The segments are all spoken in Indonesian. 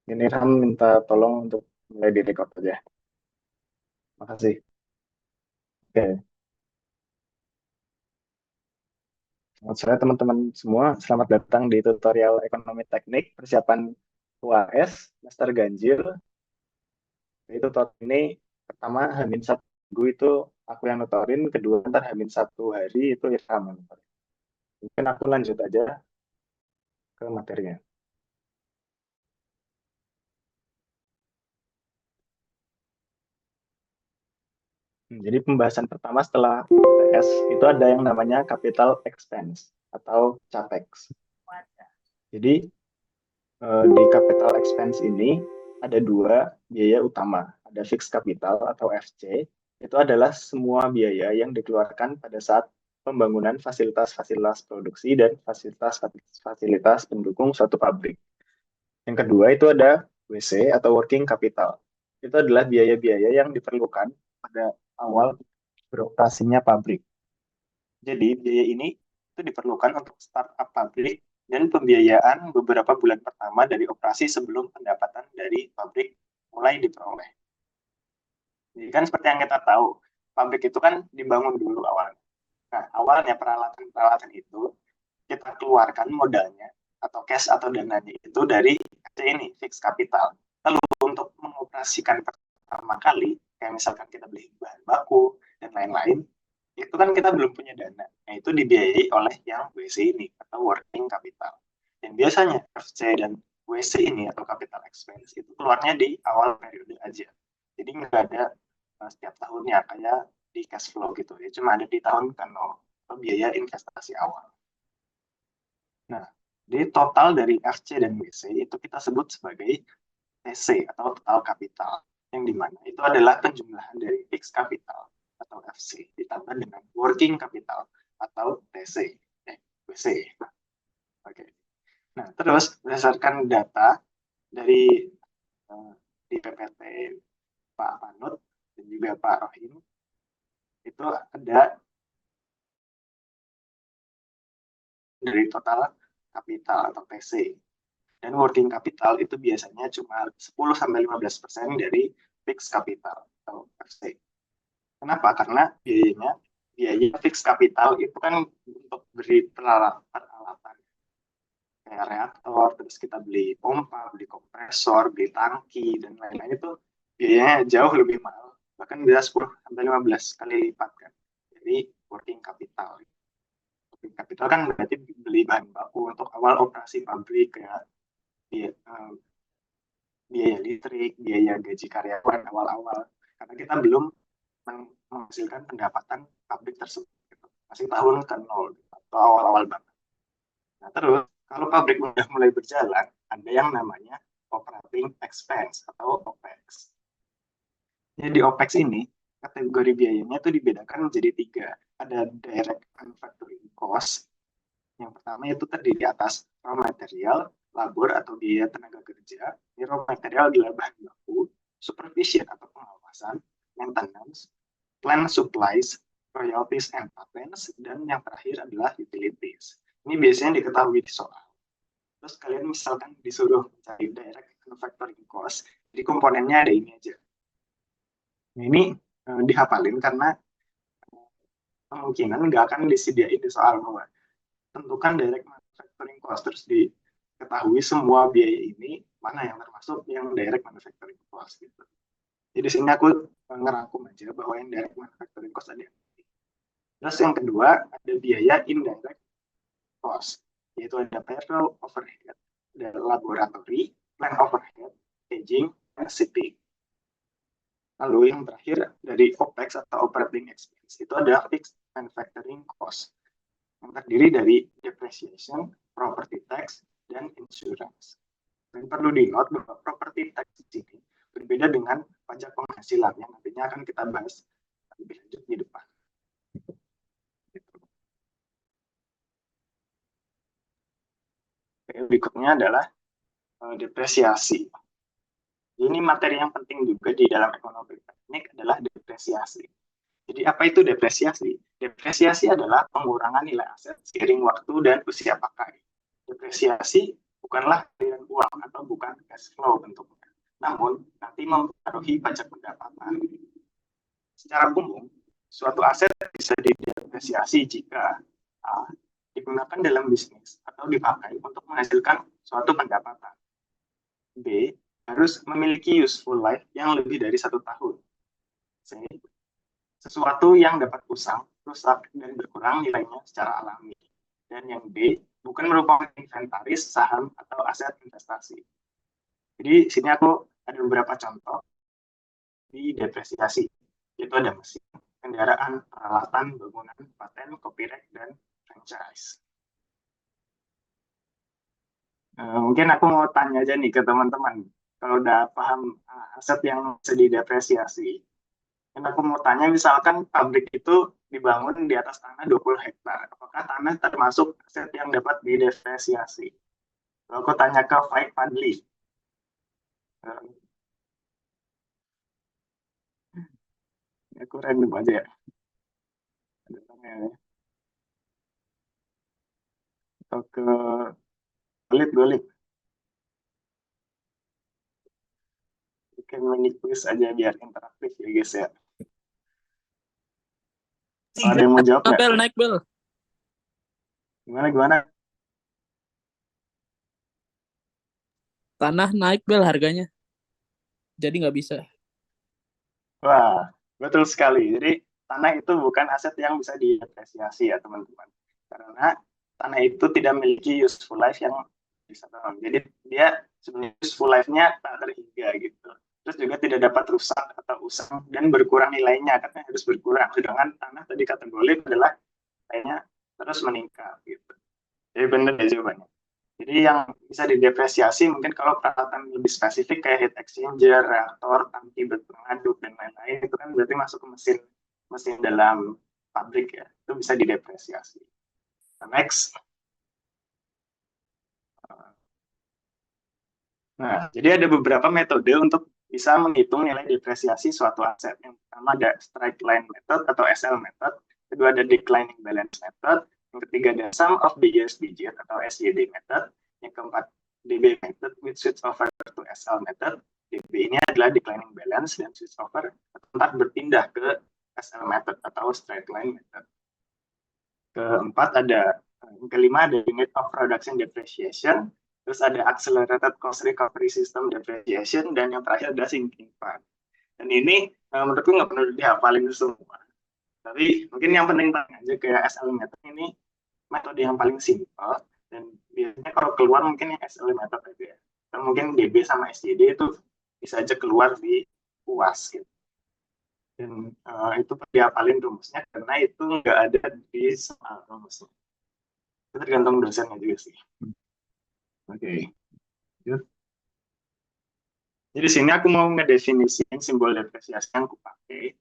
Ini Ram minta tolong untuk mulai direcord aja. Makasih. Oke, selamat sore teman-teman semua. Selamat datang di tutorial ekonomi teknik persiapan UAS semester ganjil. Jadi tutorial ini pertama Hamin satu minggu itu aku yang nutorin, kedua ntar Hamin satu hari itu Irfan yang nutorin. Mungkin aku lanjut aja ke materinya. Jadi pembahasan pertama setelah UTS itu ada yang namanya capital expense atau CAPEX. Jadi di capital expense ini ada dua biaya utama. Ada fixed capital atau FC. Itu adalah semua biaya yang dikeluarkan pada saat pembangunan fasilitas-fasilitas produksi dan fasilitas-fasilitas pendukung suatu pabrik. Yang kedua itu ada WC atau working capital. Itu adalah biaya-biaya yang diperlukan pada awal beroperasinya pabrik. Jadi biaya ini itu diperlukan untuk startup pabrik dan pembiayaan beberapa bulan pertama dari operasi sebelum pendapatan dari pabrik mulai diperoleh. Jadi kan seperti yang kita tahu, pabrik itu kan dibangun dulu awalnya. Nah, awalnya peralatan-peralatan itu kita keluarkan modalnya atau cash atau dananya itu dari ini, fixed capital. Lalu untuk mengoperasikan pertama kali, kayak misalkan kita beli bahan baku dan lain-lain, itu kan kita belum punya dana. Nah, itu dibiayai oleh yang WC ini atau working capital. Dan biasanya FC dan WC ini atau capital expense itu keluarnya di awal periode aja. Jadi nggak ada setiap tahunnya kayak di cash flow gitu ya. Cuma ada di tahun ke nol atau biaya investasi awal. Nah, di total dari FC dan WC itu kita sebut sebagai TC atau total capital. Yang dimana itu adalah penjumlahan dari fixed capital atau FC ditambah dengan working capital atau TC, WC. Oke. Nah, terus berdasarkan data dari di PPT Pak Panut dan juga Pak Rohim, itu ada dari total kapital atau TC. Dan working capital itu biasanya cuma 10-15% dari fixed capital atau FC. Kenapa? Karena biaya fixed capital itu kan untuk beri peralatan kayak reaktor, terus kita beli pompa, beli kompresor, beli tangki, dan lain-lain itu biayanya jauh lebih mahal. Bahkan bisa 10-15 kali lipat kan. Jadi working capital. Working capital kan berarti beli bahan baku untuk awal operasi pabrik kayak biaya listrik, biaya gaji karyawan awal-awal. Karena kita belum menghasilkan pendapatan pabrik tersebut. Gitu. Masih tahun ke nol gitu, atau awal-awal banget. Nah terus, kalau pabrik udah mulai berjalan, ada yang namanya operating expense atau OPEX. Jadi di OPEX ini, kategori biayanya itu dibedakan menjadi tiga. Ada direct manufacturing cost. Yang pertama itu terdiri atas raw material, labor atau biaya tenaga kerja. Ini raw material adalah bahan baku, supervision atau pengawasan, maintenance, plant supplies, royalties and patents, dan yang terakhir adalah utilities. Ini biasanya diketahui di soal. Terus kalian misalkan disuruh mencari direct manufacturing cost, di komponennya ada ini aja. Nah, ini dihafalin karena kemungkinan nggak akan disediain di soal bahwa tentukan direct manufacturing cost terus diketahui semua biaya ini mana yang termasuk yang direct manufacturing cost gitu. Jadi sini aku ngerangkum aja bahwa yang direct manufacturing cost ada. Terus yang kedua ada biaya indirect cost, yaitu ada payroll overhead, ada laboratory, plant overhead, staging, dan shipping. Lalu yang terakhir dari OPEX atau operating expense itu ada fixed manufacturing cost yang terdiri dari depreciation, property tax, dan insurance. Dan perlu di-note bahwa property tax di sini berbeda dengan pajak penghasilan yang nantinya akan kita bahas lebih lanjut di depan. Berikutnya adalah depresiasi. Ini materi yang penting juga di dalam ekonomi teknik adalah depresiasi. Jadi apa itu depresiasi? Depresiasi adalah pengurangan nilai aset seiring waktu dan usia pakai. Depresiasi bukanlah aliran uang atau bukan cash flow bentuknya. Namun, nanti mempengaruhi pajak pendapatan. Secara umum, suatu aset bisa didepresiasi jika A. Digunakan dalam bisnis atau dipakai untuk menghasilkan suatu pendapatan. B. Harus memiliki useful life yang lebih dari 1 tahun. C. Sesuatu yang dapat usang, rusak, dan berkurang nilainya secara alami. Dan yang D. Bukan merupakan inventaris, saham, atau aset investasi. Jadi sini aku ada beberapa contoh di depresiasi. Itu ada mesin, kendaraan, peralatan, bangunan, paten, copyright, dan franchise. Mungkin aku mau tanya aja nih ke teman-teman, kalau udah paham aset yang bisa didepresiasi. Dan aku mau tanya, misalkan pabrik itu dibangun di atas tanah 20 hektar, apakah tanah termasuk aset yang dapat didepresiasi? Kalau aku tanya ke Faik Fadli, aku random aja ya. Atau ke Golit. Bikin mini quiz aja biar interaktif ya guys ya. Ada yang mau jawab nggak? Naik bel. Gimana? Tanah naik bel harganya. Jadi nggak bisa. Wah, betul sekali. Jadi tanah itu bukan aset yang bisa diapresiasi ya teman-teman. Karena tanah itu tidak memiliki useful life yang bisa tahun. Jadi dia sebenarnya useful life-nya tak terhingga gitu. Terus juga tidak dapat rusak atau usang dan berkurang nilainya karena harus berkurang. Sedangkan tanah tadi kategori adalah nilainya terus meningkat gitu. Jadi benar ya jawabannya. Jadi yang bisa didepresiasi mungkin kalau peralatan lebih spesifik kayak heat exchanger, reaktor, tangki pengaduk dan lain-lain itu kan berarti masuk ke mesin dalam pabrik ya, itu bisa didepresiasi. Next. Nah, jadi ada beberapa metode untuk bisa menghitung nilai depresiasi suatu aset. Yang pertama ada straight line method atau SL method, kedua ada declining balance method, yang ketiga ada sum of the years digit atau SYD method, yang keempat DB method which switch over to SL method. DB ini adalah declining balance dan switch over keempat berpindah ke SL method atau straight line method. Keempat ada yang kelima ada unit of production depreciation, terus ada accelerated cost recovery system depreciation, dan yang terakhir ada sinking fund. Dan ini menurutku nggak perlu dihafalin semua. Tapi mungkin yang penting tanya aja kayak SL method ini metode yang paling simpel dan biasanya kalau keluar mungkin yang SL method aja ya. Dan mungkin DB sama SJD itu bisa aja keluar di UAS gitu. Dan itu dihafalin rumusnya karena itu nggak ada di soal rumusnya. Itu tergantung dosennya juga sih. Oke. Jadi sini aku mau ngedefinisiin simbol depresiasi yang aku pakai.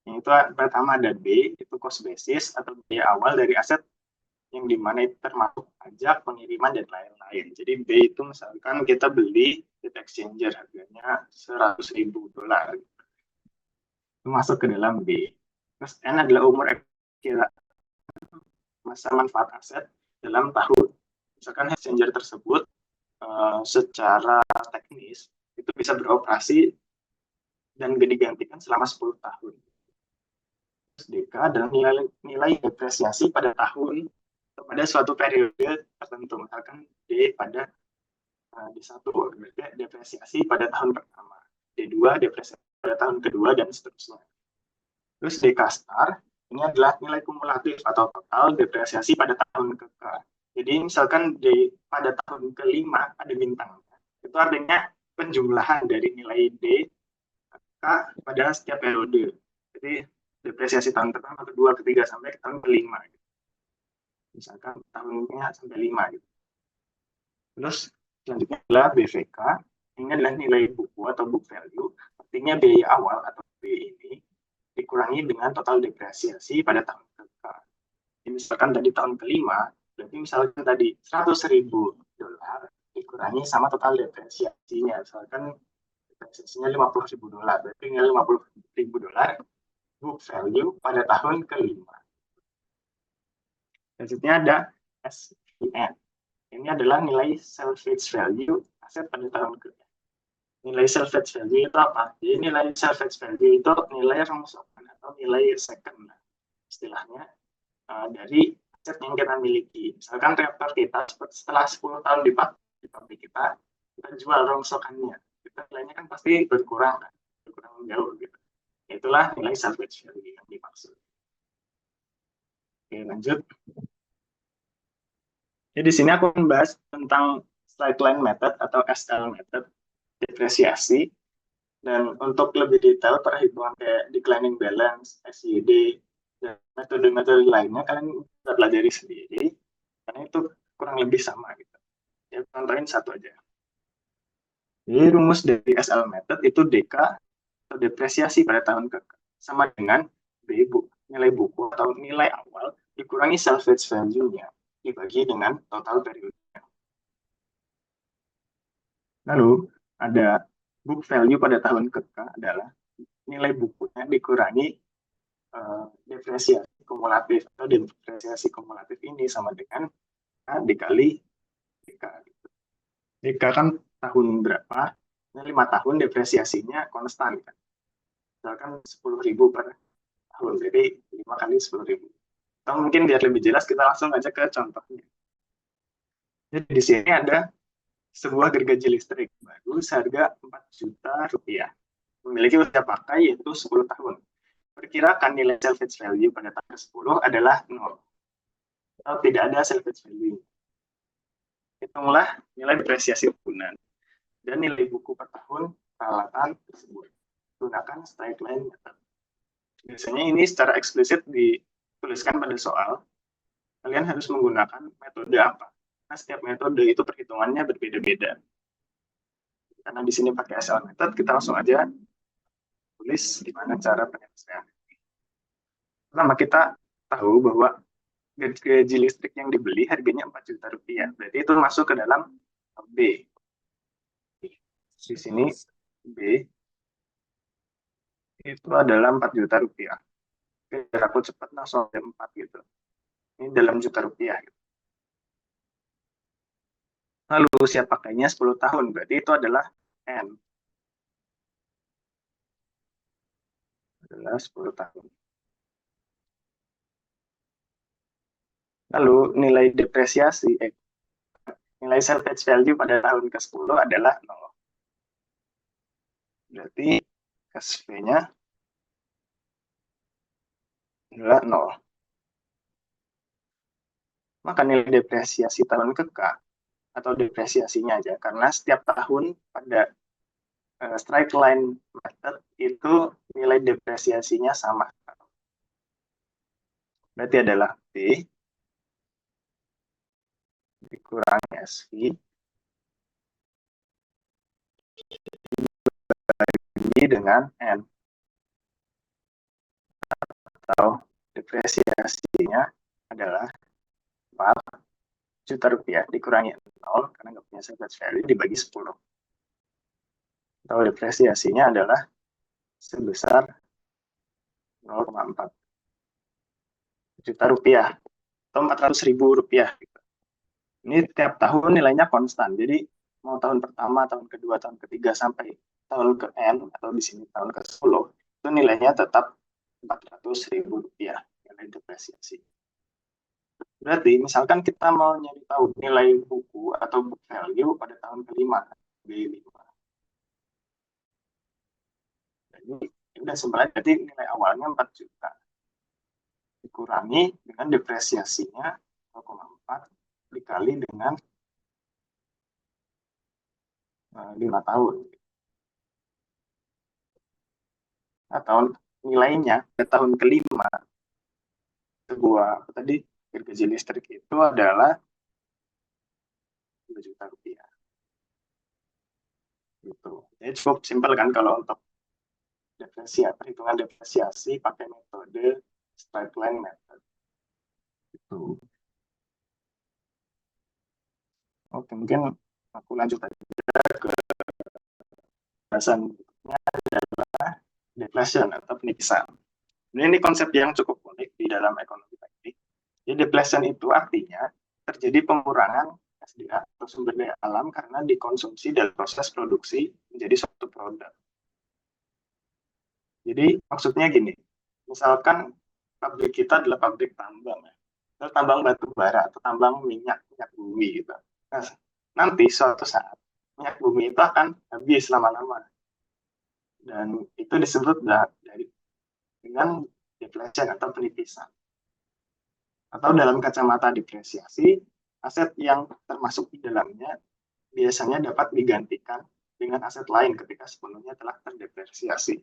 Yang itu pertama ada B, itu cost basis atau biaya awal dari aset yang dimana itu termasuk pajak, pengiriman, dan lain-lain. Jadi B itu misalkan kita beli heat exchanger harganya $100.000. Itu masuk ke dalam B. Terus N adalah umur kira masa manfaat aset dalam tahun. Misalkan heat exchanger tersebut secara teknis itu bisa beroperasi dan digantikan selama 10 tahun. DK adalah nilai depresiasi pada tahun atau pada suatu periode tertentu. Misalkan D pada D1 depresiasi pada tahun pertama, D2 depresiasi pada tahun kedua, dan seterusnya. Terus DK star ini adalah nilai kumulatif atau total depresiasi pada tahun ke-K. Jadi misalkan pada tahun kelima ada bintangnya, itu artinya penjumlahan dari nilai D K pada setiap periode. Jadi depresiasi tahun pertama, kedua, ketiga, sampai ke tahun kelima. Gitu. Misalkan tahunnya sampai 5. Gitu. Terus selanjutnya adalah BVK. Ini adalah nilai buku atau book value. Artinya biaya awal atau B ini dikurangi dengan total depresiasi pada tahun ke-K. Jadi misalkan tadi tahun kelima, berarti misalkan tadi $100.000 dikurangi sama total depresiasinya. Misalkan depresiasinya $50.000, berarti tinggal $50.000 book value pada tahun kelima. Selanjutnya ada SVN. Ini adalah nilai salvage value aset pada tahun ke Nilai salvage value itu apa? Jadi nilai salvage value itu nilai rongsokan atau nilai second istilahnya dari aset yang kita miliki. Misalkan reaktor kita setelah 10 tahun dipakai di pabrik kita jual rongsokannya. Kita nilainya kan pasti berkurang, kan? Berkurang jauh gitu. Itulah nilai salvage value yang dimaksud. Oke, lanjut. Jadi di sini aku membahas tentang straight line method atau SL method, depresiasi, dan untuk lebih detail perhitungan kayak declining balance, SYD, dan metode-metode lainnya kalian bisa pelajari sendiri, karena itu kurang lebih sama gitu. Ya, contohin satu aja. Jadi rumus dari SL method itu DK atau depresiasi pada tahun ke sama dengan B nilai buku atau nilai awal dikurangi salvage value-nya dibagi dengan total periode. Lalu ada book value pada tahun ke adalah nilai bukunya dikurangi depresiasi kumulatif atau depresiasi kumulatif ini sama dengan A dikali DK. DK kan tahun berapa? Ini 5 tahun depresiasinya konstan kan. Misalkan 10.000 per tahun, jadi 5 kali 10.000. Atau mungkin biar lebih jelas kita langsung aja ke contohnya. Jadi di sini ada sebuah gergaji listrik baru seharga 4 juta rupiah. Memiliki usia pakai yaitu 10 tahun. Perkirakan nilai salvage value pada tahun ke-10 adalah 0. Atau tidak ada salvage value. Hitunglah nilai depresiasi tahunan dan nilai buku per tahun peralatan tersebut. Gunakan straight line method. Biasanya ini secara eksplisit dituliskan pada soal. Kalian harus menggunakan metode apa? Nah, setiap metode itu perhitungannya berbeda-beda. Karena di sini pakai SL method, kita langsung aja tulis gimana cara penyelesaian. Pertama kita tahu bahwa gaji listrik yang dibeli harganya 4 juta rupiah. Berarti itu masuk ke dalam B. Di sini B itu adalah 4 juta rupiah. Biar aku cepat langsung ada 4 gitu. Ini dalam juta rupiah. Gitu. Lalu usia pakainya 10 tahun. Berarti itu adalah N. Adalah 10 tahun. Lalu nilai depresiasi, nilai salvage value pada tahun ke-10 adalah 0. Berarti cash V-nya adalah 0. Maka nilai depresiasi tahun ke-K atau depresiasinya aja, karena setiap tahun pada straight line method itu nilai depresiasinya sama. Berarti adalah B dikurangi SV dibagi dengan N. Atau depresiasinya adalah 4 juta rupiah dikurangi 0 karena nggak punya salvage value dibagi 10. Atau depresiasinya adalah sebesar 0,4 juta rupiah atau 400.000 rupiah. Ini tiap tahun nilainya konstan. Jadi mau tahun pertama, tahun kedua, tahun ketiga sampai tahun ke N atau di sini tahun ke-10 itu nilainya tetap 400.000 rupiah nilai depresiasi. Berarti misalkan kita mau nyari tahu nilai buku atau book value pada tahun kelima, B5. Jadi udah sebenarnya jadi nilai awalnya 4 juta. Dikurangi dengan depresiasinya 0,4 dikali dengan 5 tahun. Atau nilainya pada tahun kelima sebuah tadi gaji listrik itu adalah 2 juta rupiah. Gitu. Jadi cukup simpel kan kalau untuk perhitungan depresiasi pakai metode straight line method. Gitu. Oke, mungkin aku lanjut aja ke bahasan berikutnya adalah deflation atau penipisan. Ini konsep yang cukup unik di dalam ekonomi teknik. Jadi deflation itu artinya terjadi pengurangan SDA atau sumber daya alam karena dikonsumsi dalam proses produksi menjadi suatu produk. Jadi maksudnya gini, misalkan pabrik kita adalah pabrik tambang, atau tambang batu bara atau tambang minyak bumi gitu. Nah, nanti suatu saat minyak bumi itu akan habis lama-lama, dan itu disebut dengan deflation atau penipisan. Atau dalam kacamata depresiasi, aset yang termasuk di dalamnya biasanya dapat digantikan dengan aset lain ketika sepenuhnya telah terdepresiasi.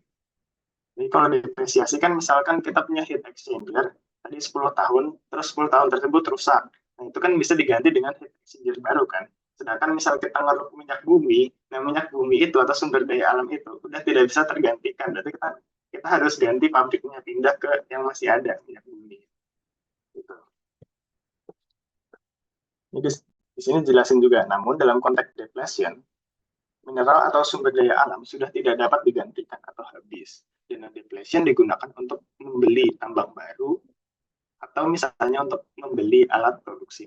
Jadi kalau depresiasi kan misalkan kita punya heat exchanger tadi 10 tahun, terus 10 tahun tersebut rusak. Nah, itu kan bisa diganti dengan heat exchanger baru kan. Sedangkan misal kita ngeruk minyak bumi, nah minyak bumi itu atau sumber daya alam itu udah tidak bisa tergantikan. Berarti kita harus ganti pabriknya, pindah ke yang masih ada minyak bumi. Gitu. Jadi di sini jelasin juga, namun dalam konteks deflation, mineral atau sumber daya alam sudah tidak dapat digantikan atau habis. Dan deflation digunakan untuk membeli tambang baru atau misalnya untuk membeli alat produksi.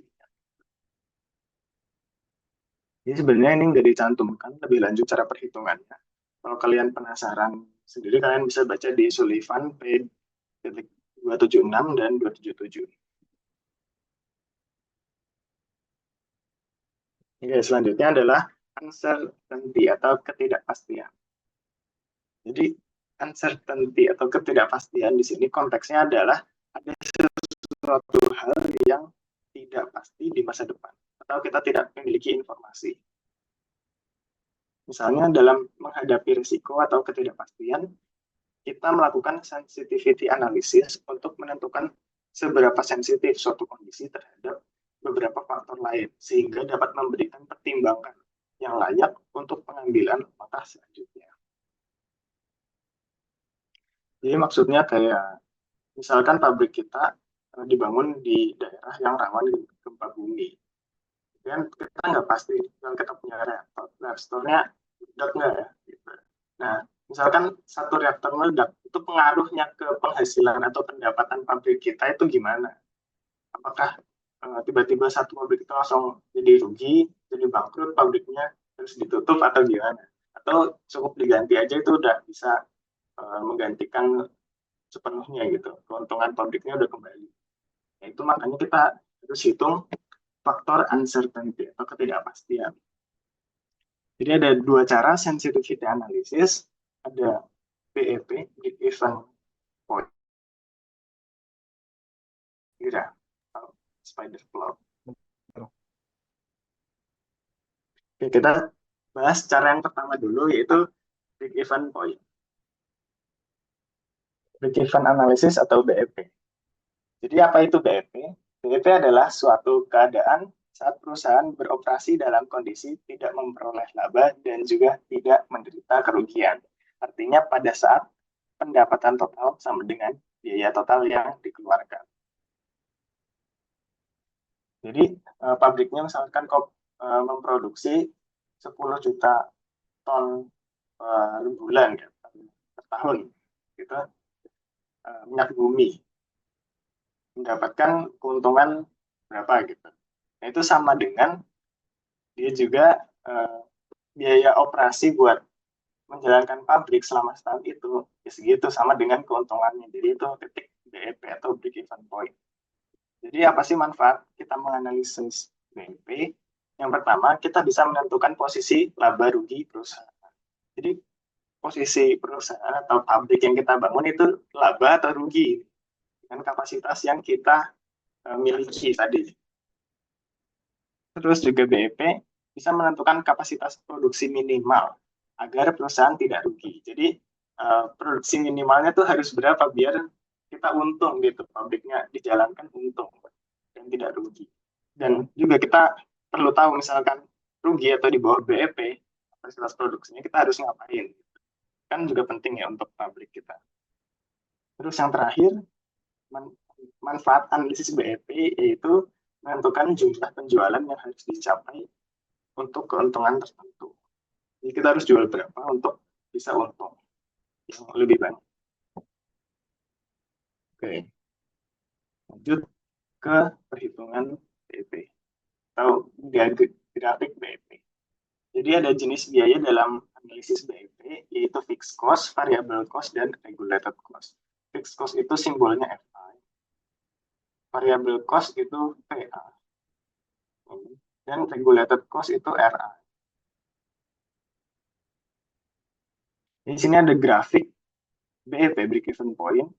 Jadi sebenarnya ini nggak dicantumkan lebih lanjut cara perhitungannya. Kalau kalian penasaran sendiri, kalian bisa baca di Sullivan P.276 dan 277. Oke, selanjutnya adalah uncertainty atau ketidakpastian. Jadi uncertainty atau ketidakpastian di sini konteksnya adalah ada sesuatu hal yang tidak pasti di masa depan atau kita tidak memiliki informasi. Misalnya dalam menghadapi risiko atau ketidakpastian, kita melakukan sensitivity analysis untuk menentukan seberapa sensitif suatu kondisi terhadap beberapa faktor lain, sehingga dapat memberikan pertimbangan yang layak untuk pengambilan langkah selanjutnya. Jadi maksudnya kayak, misalkan pabrik kita dibangun di daerah yang rawan gempa bumi. Dan kita nggak pasti kalau kita punya reaktornya meledak nggak ya. Gitu. Nah, misalkan satu reaktor meledak, itu pengaruhnya ke penghasilan atau pendapatan pabrik kita itu gimana? Apakah tiba-tiba satu pabrik itu langsung jadi rugi, jadi bangkrut pabriknya, terus ditutup atau gimana? Atau cukup diganti aja itu udah bisa menggantikan sepenuhnya gitu, keuntungan pabriknya udah kembali. Nah, itu makanya kita harus hitung faktor uncertainty atau ketidakpastian. Jadi ada dua cara sensitivity analysis, ada BEP, break even point, kira spider plot. Oke, kita bahas cara yang pertama dulu, yaitu break even point. Break even analysis atau BEP. Jadi apa itu BEP? BEP adalah suatu keadaan saat perusahaan beroperasi dalam kondisi tidak memperoleh laba dan juga tidak menderita kerugian. Artinya pada saat pendapatan total sama dengan biaya total yang dikeluarkan. Jadi pabriknya misalkan memproduksi 10 juta ton per bulan ya, per tahun gitu, minyak bumi, mendapatkan keuntungan berapa gitu. Nah, itu sama dengan dia juga biaya operasi buat menjalankan pabrik selama setahun itu ya segitu, sama dengan keuntungannya. Jadi itu titik BEP atau break even point. Jadi apa sih manfaat kita menganalisis BEP? Yang pertama, kita bisa menentukan posisi laba rugi perusahaan. Jadi posisi perusahaan atau pabrik yang kita bangun itu laba atau rugi dengan kapasitas yang kita miliki tadi. Terus juga BEP bisa menentukan kapasitas produksi minimal agar perusahaan tidak rugi. Jadi produksi minimalnya tuh harus berapa biar kita untung gitu, pabriknya dijalankan untung dan tidak rugi. Dan juga kita perlu tahu misalkan rugi atau di bawah BEP, kapasitas produksinya kita harus ngapain. Kan juga penting ya untuk pabrik kita. Terus yang terakhir, manfaat analisis BEP yaitu menentukan jumlah penjualan yang harus dicapai untuk keuntungan tertentu. Jadi kita harus jual berapa untuk bisa untung yang lebih banyak. Oke, lanjut ke perhitungan BEP. atau grafik BEP. Jadi ada jenis biaya dalam analisis BEP, yaitu fixed cost, variable cost, dan regulated cost. Fixed cost itu simbolnya FI, variable cost itu VA, dan regulated cost itu RA. Di sini ada grafik BEP, break-even point,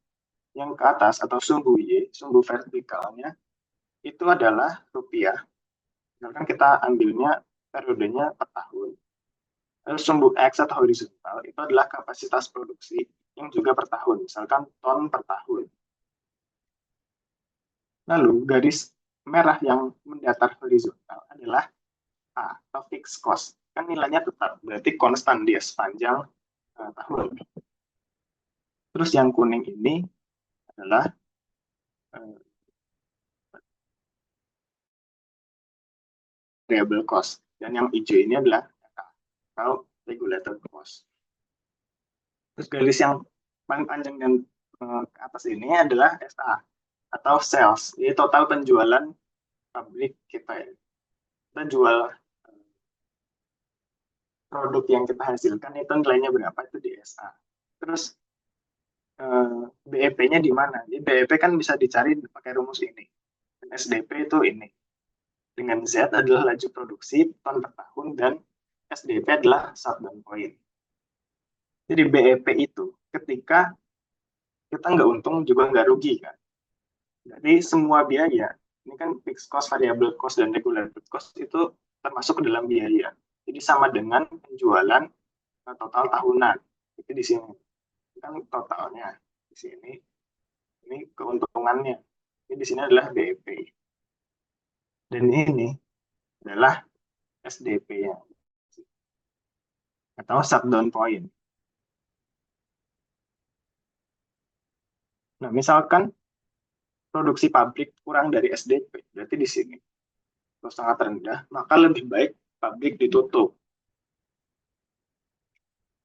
yang ke atas atau sumbu Y, sumbu vertikalnya, itu adalah rupiah. Misalkan kita ambilnya periodenya per tahun. Lalu sumbu X atau horizontal itu adalah kapasitas produksi yang juga per tahun, misalkan ton per tahun. Lalu garis merah yang mendatar horizontal adalah A atau fixed cost. Kan nilainya tetap, berarti konstan dia sepanjang tahun. Terus yang kuning ini adalah variable cost. Dan yang hijau ini adalah atau regulated cost. Terus garis yang paling panjang dan ke atas ini adalah SA atau sales. Jadi total penjualan pabrik kita ya. Kita jual produk yang kita hasilkan itu nilainya berapa itu di SA. Terus BEP-nya di mana? Jadi BEP kan bisa dicari pakai rumus ini. Dan SDP itu ini. Dengan Z adalah laju produksi ton per tahun dan SDP adalah shutdown point. Jadi BEP itu ketika kita nggak untung juga nggak rugi kan. Jadi semua biaya, ini kan fixed cost, variable cost, dan regulated cost itu termasuk ke dalam biaya. Jadi sama dengan penjualan total tahunan. Itu di sini kan totalnya. Di sini ini keuntungannya. Ini di sini adalah BEP. Dan ini adalah SDP-nya atau shutdown point. Nah, misalkan produksi pabrik kurang dari SDP, berarti di sini kalau sangat rendah, maka lebih baik pabrik ditutup.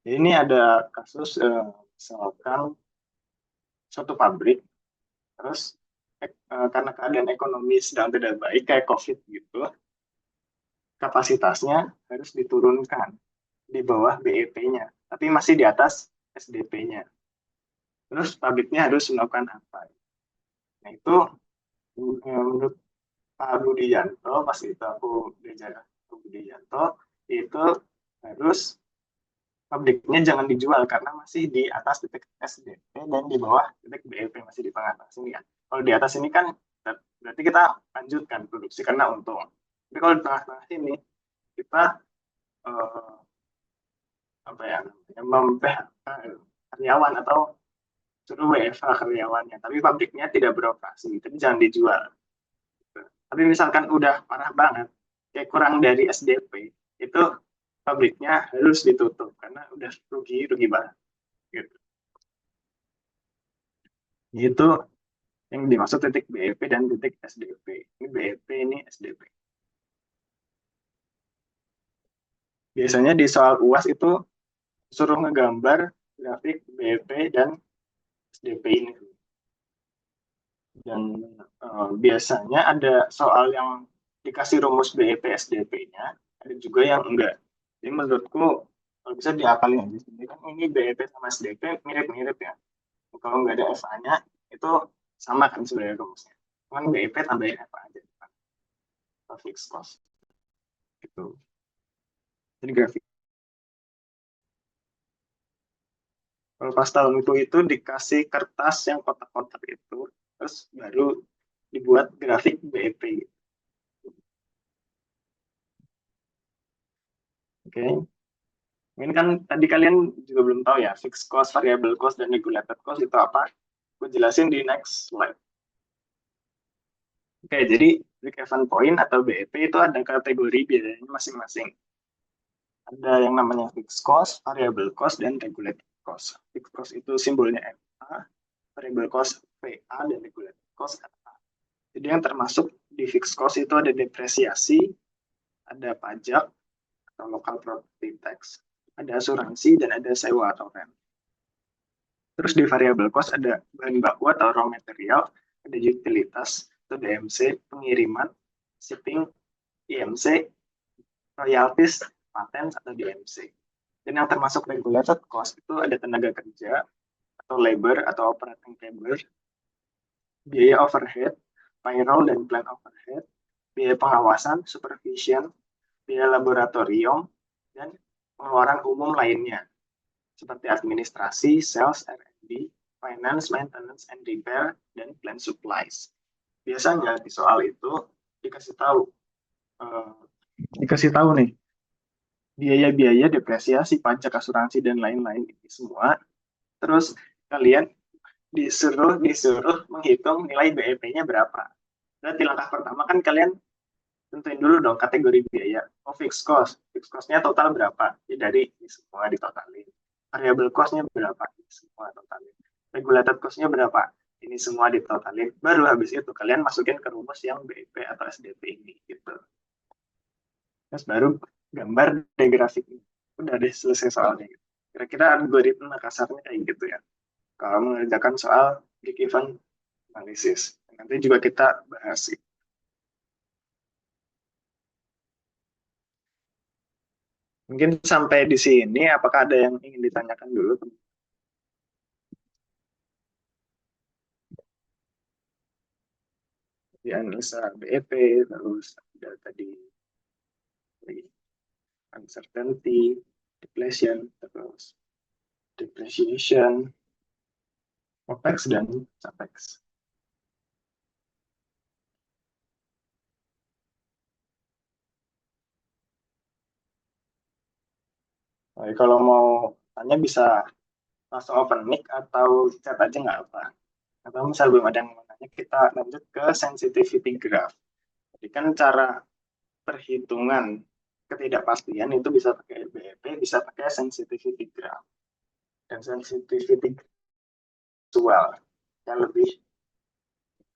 Jadi ini ada kasus misalkan suatu pabrik, terus karena keadaan ekonomi sedang tidak baik kayak COVID gitu, kapasitasnya harus diturunkan di bawah BEP-nya, tapi masih di atas SDP-nya. Terus pabriknya harus melakukan apa? Nah itu menurut Pak Budianto, pas itu aku belajar Pak Budianto, itu harus pabriknya jangan dijual karena masih di atas titik SDP dan di bawah titik BEP, masih di tengah-tengah sini kan. Kalau di atas ini kan berarti kita lanjutkan produksi karena untung. Tapi kalau di tengah-tengah sini kita apa ya karyawan atau suruh WFH karyawannya, tapi pabriknya tidak beroperasi, tapi jangan dijual. Tapi misalkan udah parah banget, kayak kurang dari SDP, itu pabriknya harus ditutup karena udah rugi banget. Gitu. Itu yang dimaksud titik BEP dan titik SDP. Ini BEP, ini SDP. Biasanya di soal UAS itu suruh ngegambar grafik BEP dan SDP ini. Dan biasanya ada soal yang dikasih rumus BEP SDP-nya, ada juga yang enggak. Jadi menurutku kalau bisa diapalin aja. Jadi kan ini BEP sama SDP mirip-mirip ya. Kalau nggak ada FA-nya itu sama kan sebenarnya rumusnya. Cuman BEP tambahin FA aja. Fixed cost. Gitu. Jadi grafik. Kalau pas tahun itu dikasih kertas yang kotak-kotak itu, terus baru dibuat grafik BEP. Oke. Ini kan tadi kalian juga belum tahu ya, fixed cost, variable cost, dan regulated cost itu apa. Gue jelasin di next slide. Oke, jadi break-even point atau BEP itu ada kategori biayanya masing-masing. Ada yang namanya fixed cost, variable cost, dan regulated cost. Fixed cost itu simbolnya FA, variable cost VA, dan regulated cost RA. Jadi yang termasuk di fixed cost itu ada depresiasi, ada pajak atau local property tax, ada asuransi, dan ada sewa atau rent. Terus di variable cost ada bahan baku atau raw material, ada utilitas atau DMC, pengiriman, shipping, IMC, royalties, patent, atau DMC. Dan yang termasuk regulated cost itu ada tenaga kerja, atau labor, atau operating labor, biaya overhead, payroll dan plant overhead, biaya pengawasan, supervision, biaya laboratorium, dan pengeluaran umum lainnya, seperti administrasi, sales, R&D, finance, maintenance, and repair, dan plant supplies. Biasanya di soal itu dikasih tahu, eh, nih, biaya-biaya depresiasi, pajak, asuransi, dan lain-lain ini semua. Terus kalian disuruh menghitung nilai BEP-nya berapa. Berarti langkah pertama kan kalian tentuin dulu dong kategori biaya. Oh, fixed cost. Fixed cost-nya total berapa? Ya, dari ini semua ditotalin. Variable cost-nya berapa? Ini semua totalin. Regulated cost-nya berapa? Ini semua ditotalin. Baru habis itu kalian masukin ke rumus yang BEP atau SDP ini. Gitu. Terus baru gambar deh grafiknya. Udah deh selesai soalnya. Gitu. Kira-kira algoritma kasarnya kayak gitu ya. Kalau mengerjakan soal break-even analisis. Nanti juga kita bahas. Mungkin sampai di sini, apakah ada yang ingin ditanyakan dulu? Di analisa BEP, terus ada tadi uncertainty, deflation, terus depreciation, OPEX, dan CAPEX. Nah, kalau mau tanya bisa langsung open mic atau chat aja nggak apa. Atau misal belum ada yang mau tanya, kita lanjut ke sensitivity graph. Jadi kan cara perhitungan ketidakpastian itu bisa pakai BEP, bisa pakai sensitivity graph. Dan sensitivity visual yang lebih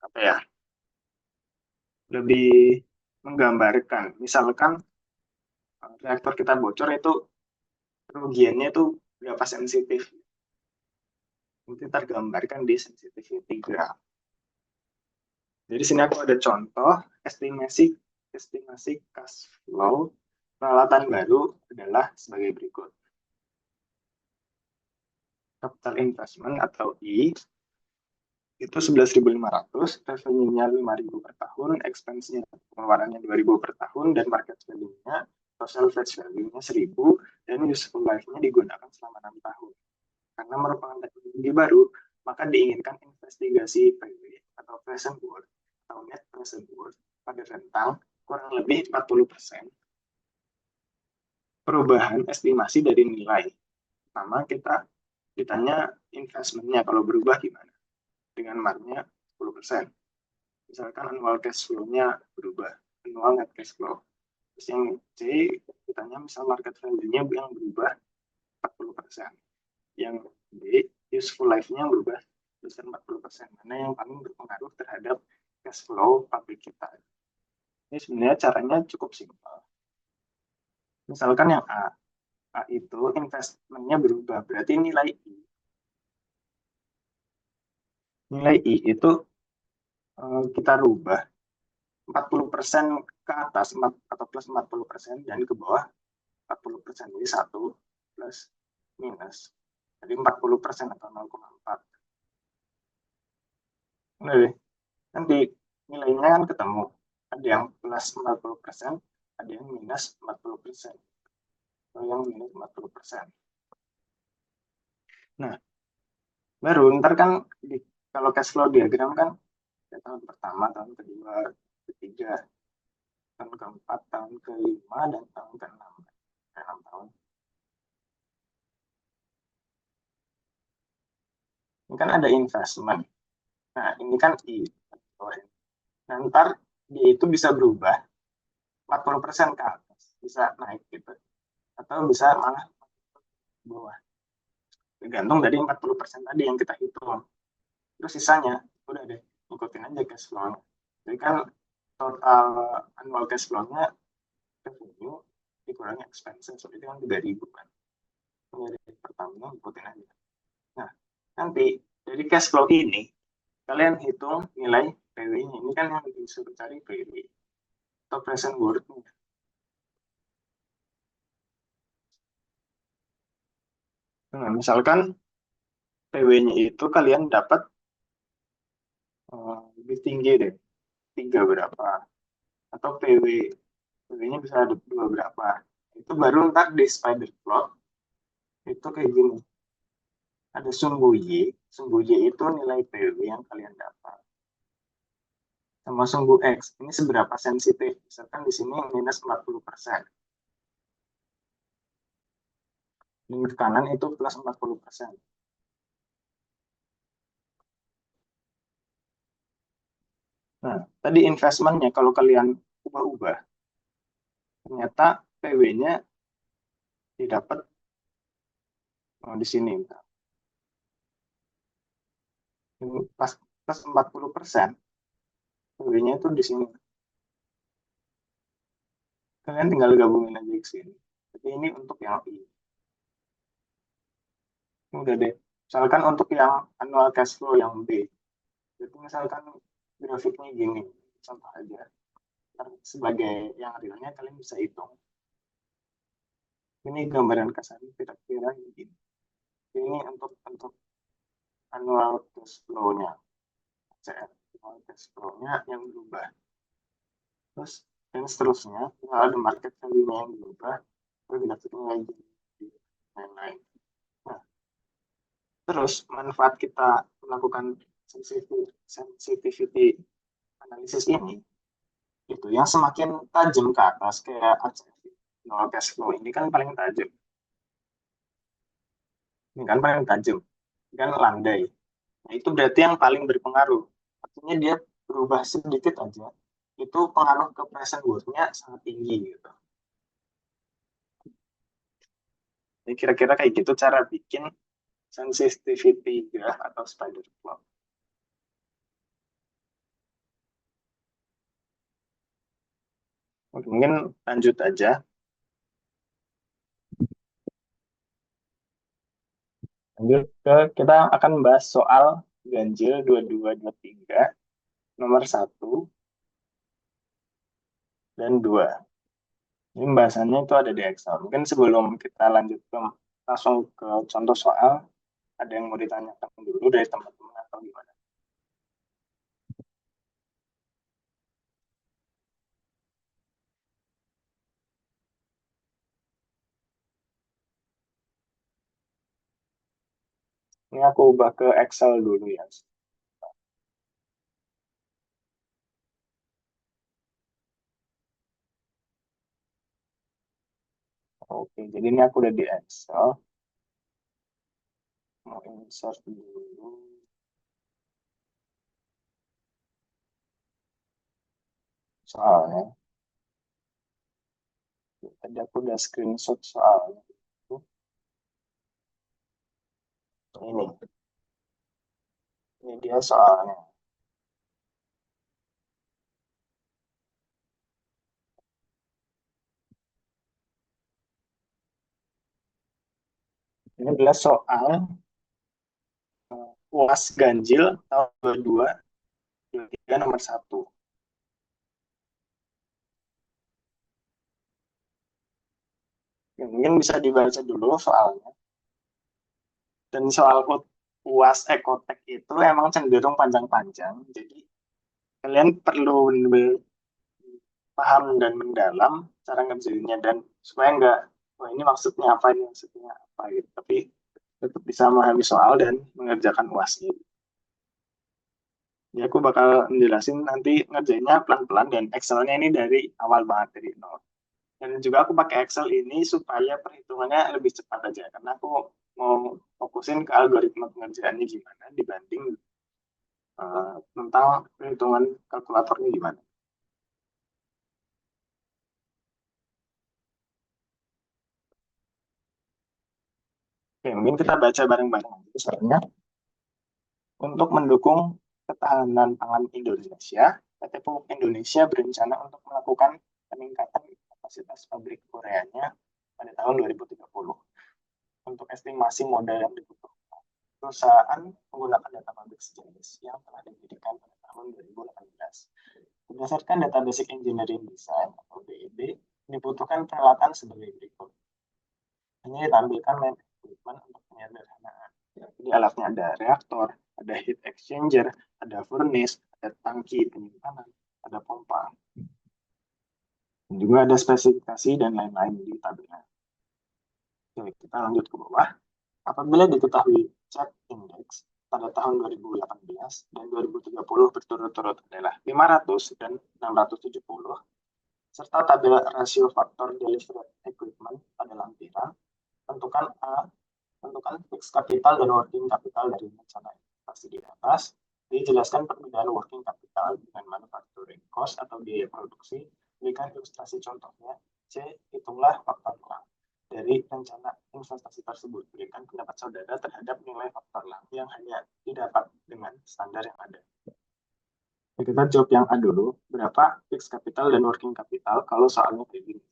apa ya, lebih menggambarkan. Misalkan reaktor kita bocor itu kerugiannya itu berapa sensitif. Nanti tergambarkan di sensitivity graph. Jadi sini aku ada contoh estimasi estimasi cash flow peralatan baru adalah sebagai berikut. Capital investment atau I itu 11.500, revenue-nya 5.000 per tahun, expense-nya pengeluarannya 2.000 per tahun, dan market value-nya total face value-nya 1.000, dan useful life-nya digunakan selama 6 tahun. Karena merupakan teknologi baru, maka diinginkan investigasi PW atau present worth atau net present worth pada rentang kurang lebih 40% perubahan estimasi dari nilai. Pertama kita ditanya investment-nya kalau berubah gimana, dengan marknya 10%. Misalkan annual cash flow-nya berubah, annual net cash flow. Terus yang C, ditanya misal market value-nya yang berubah 40%. Yang B, useful life-nya berubah besar 40%. Mana yang paling berpengaruh terhadap cash flow pabrik kita. Ini sebenarnya caranya cukup simpel. Misalkan yang A, A itu investmentnya berubah, berarti nilai I. Nilai I itu kita rubah 40% ke atas atau plus 40% dan ke bawah 40%. Jadi 1 plus minus. Jadi 40% atau 0,4. Nah, nanti nilainya kan ketemu. Ada yang plus 40%, ada yang minus 40%. Atau yang minus 40%. Nah, baru ntar kan kalau cash flow diagram kan tahun pertama, tahun kedua, ketiga, tahun keempat, tahun kelima, dan tahun keenam. 6 tahun. Ini kan ada investment. Nah, ini kan I. Nah, ntar dia itu bisa berubah 40% ke atas. Bisa naik gitu. Atau bisa malah bawah. Tergantung dari 40% tadi yang kita hitung. Terus sisanya, udah deh, ikutin aja cash flow. Jadi kan total annual cash flow-nya revenue dikurangi expenses. Itu kan 3.000 kan. Ini dari pertama, ikutin aja. Nah, nanti dari cash flow ini, kalian hitung nilai PW-nya. Ini kan yang disuruh cari PW. atau present worth-nya. Nah, misalkan PW-nya itu kalian dapat lebih tinggi deh, 3 berapa, atau PW-nya bisa ada 2 berapa. Itu baru ntar di spider plot, itu kayak gini. Ada sumbu Y, sumbu Y itu nilai PW yang kalian dapat. Sama sumbu X, ini seberapa sensitif. Misalkan di sini minus 40%. Di kanan itu plus 40%. Nah, tadi investmentnya kalau kalian ubah-ubah, ternyata PW-nya didapat di sini. Pas plus 40%, PW-nya itu di sini. Kalian tinggal gabungin aja ke sini. Jadi ini untuk yang I. Ini udah deh. Misalkan untuk yang annual cash flow yang B. Jadi misalkan grafiknya gini, contoh aja. Sebagai yang realnya kalian bisa hitung. Ini gambaran kasarnya kira-kira gini. Ini untuk annual cash flow-nya. Annual cash flow-nya yang berubah. Terus dan seterusnya, kalau ada market value-nya yang berubah, terus grafiknya lagi lain-lain. Nah, terus manfaat kita melakukan sensitivity analisis ini, itu yang semakin tajam ke atas kayak nol cash flow ini kan paling tajam. Ini kan paling tajam, kan landai. Nah, itu berarti yang paling berpengaruh. Artinya dia berubah sedikit aja, itu pengaruh ke present worth-nya sangat tinggi gitu. Jadi kira-kira kayak gitu cara bikin sensitivity graph atau spider plot. Mungkin lanjut aja. Lanjut ke kita akan membahas soal ganjil 2223 nomor 1 dan 2. Ini pembahasannya itu ada di Excel. Mungkin sebelum kita lanjut ke langsung ke contoh soal, ada yang mau ditanyakan dulu dari teman-teman atau gimana? Ini aku ubah ke Excel dulu ya. Oke, jadi ini aku udah di Excel. Mau insert dulu soalnya. Tadi aku udah screenshot soalnya. Ini, ini dia soalnya. Ini adalah soal UAS ganjil tahun 2223 nomor 1. Mungkin bisa dibaca dulu soalnya. Dan soal UAS ekotek itu emang cenderung panjang-panjang. Jadi kalian perlu paham dan mendalam cara ngerjainnya dan supaya nggak, wah ini maksudnya apa, ini maksudnya apa gitu. Tapi tetap bisa memahami soal dan mengerjakan UASnya. Ya, aku bakal menjelasin nanti ngerjainnya pelan-pelan dan Excel-nya ini dari awal banget dari nol. Dan juga aku pakai Excel ini supaya perhitungannya lebih cepat aja karena aku mau fokusin ke algoritma pengerjaannya gimana dibanding tentang perhitungan kalkulatornya gimana. Oke, mungkin kita baca bareng-bareng. Misalnya, untuk mendukung ketahanan pangan Indonesia, PT Pupuk Indonesia berencana untuk melakukan peningkatan kapasitas pabrik ureanya pada tahun 2030. Untuk estimasi modal yang dibutuhkan, perusahaan menggunakan data pabrik sejenis yang telah didirikan pada tahun 2018. Berdasarkan data Basic Engineering Design atau BED, dibutuhkan peralatan sebagai berikut. Ini ditampilkan main equipment untuk penyederhanaan. Jadi alatnya ada reaktor, ada heat exchanger, ada furnace, ada tangki penyimpanan, ada pompa. Dan juga ada spesifikasi dan lain-lain di tabelnya. Oke, kita lanjut ke bawah. Apabila diketahui check index pada tahun 2018 dan 2030 berturut-turut adalah 500 dan 670, serta tabel rasio faktor delivered equipment pada lampiran, tentukan A, tentukan fixed capital dan working capital dari rencana investasi di atas. Dijelaskan perbedaan working capital dengan manufacturing cost atau biaya produksi. Berikan ilustrasi contohnya. C, hitunglah faktor lang dari rencana investasi tersebut. Berikan pendapat saudara terhadap nilai faktor lang yang hanya didapat dengan standar yang ada. Kita jawab yang A dulu. Berapa fixed capital dan working capital kalau soalnya kayak gini?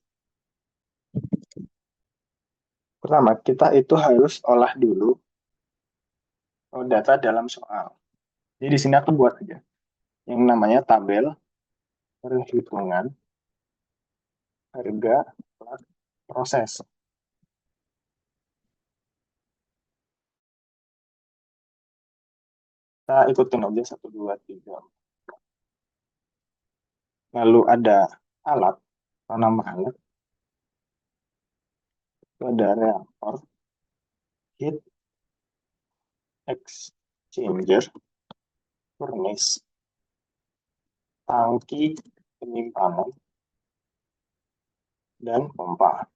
Pertama, kita itu harus olah dulu data dalam soal. Jadi di sini aku buat aja yang namanya tabel perhitungan harga proses. Kita ikutin aja 1, 2, 3. Lalu ada alat, atau nama alat. Itu ada reaktor, heat exchanger, furnace, tangki penyimpanan, dan pompa.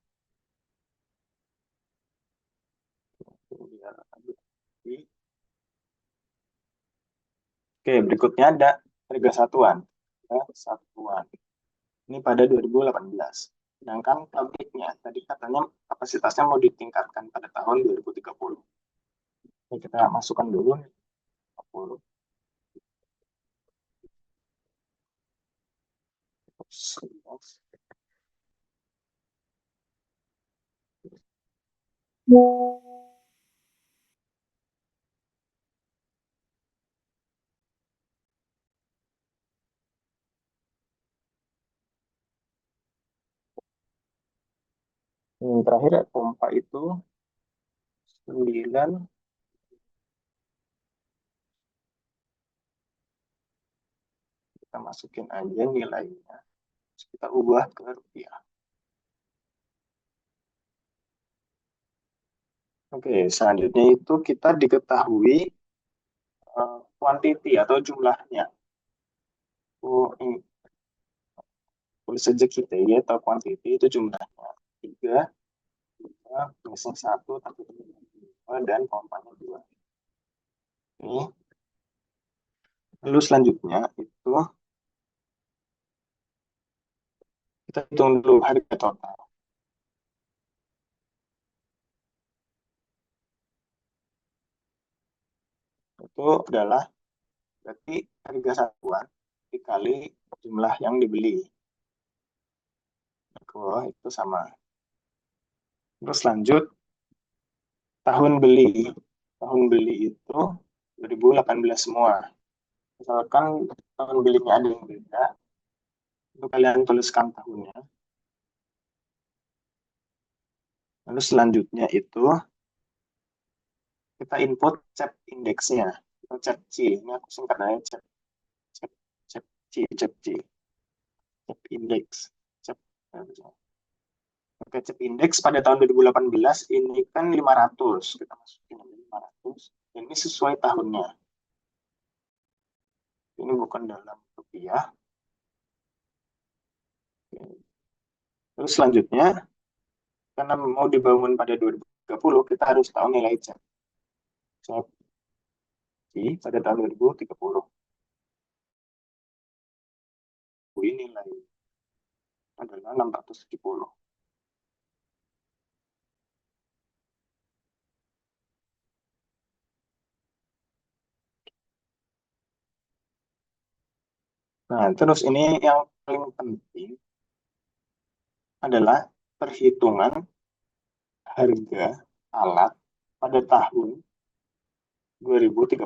Oke, berikutnya ada harga satuan. Harga satuan. Ini pada 2018. Sedangkan pabriknya, tadi katanya kapasitasnya mau ditingkatkan pada tahun 2030. Oke, kita masukkan dulu 30. Yang terakhir pompa itu 9. Kita masukin aja nilainya. Terus kita ubah ke rupiah. Oke, selanjutnya itu kita diketahui quantity atau jumlahnya. Ini tulis saja kita ya, atau quantity itu jumlahnya 3, 2, plus 1, tapi 2, dan pompanya 2. Ini. Lalu selanjutnya itu kita hitung dulu harga total. Itu adalah berarti harga satuan dikali jumlah yang dibeli. Itu sama. Terus lanjut tahun beli. Tahun beli itu 2018 semua. Misalkan tahun belinya ada yang beda, itu kalian tuliskan tahunnya. Lalu selanjutnya itu kita input CEP indeksnya. Atau CEP C. Ini aku singkatannya CEP. CEP C. CEP C. CEP indeks. CEP. Oke, CEP indeks pada tahun 2018 ini kan 500. Kita masukin 500. Ini sesuai tahunnya. Ini bukan dalam rupiah. Terus selanjutnya, karena mau dibangun pada 2030, kita harus tahu nilai CEP. CEP pada tahun 2030. Ini nilai adalah 670. Nah, terus ini yang paling penting adalah perhitungan harga alat pada tahun 2030.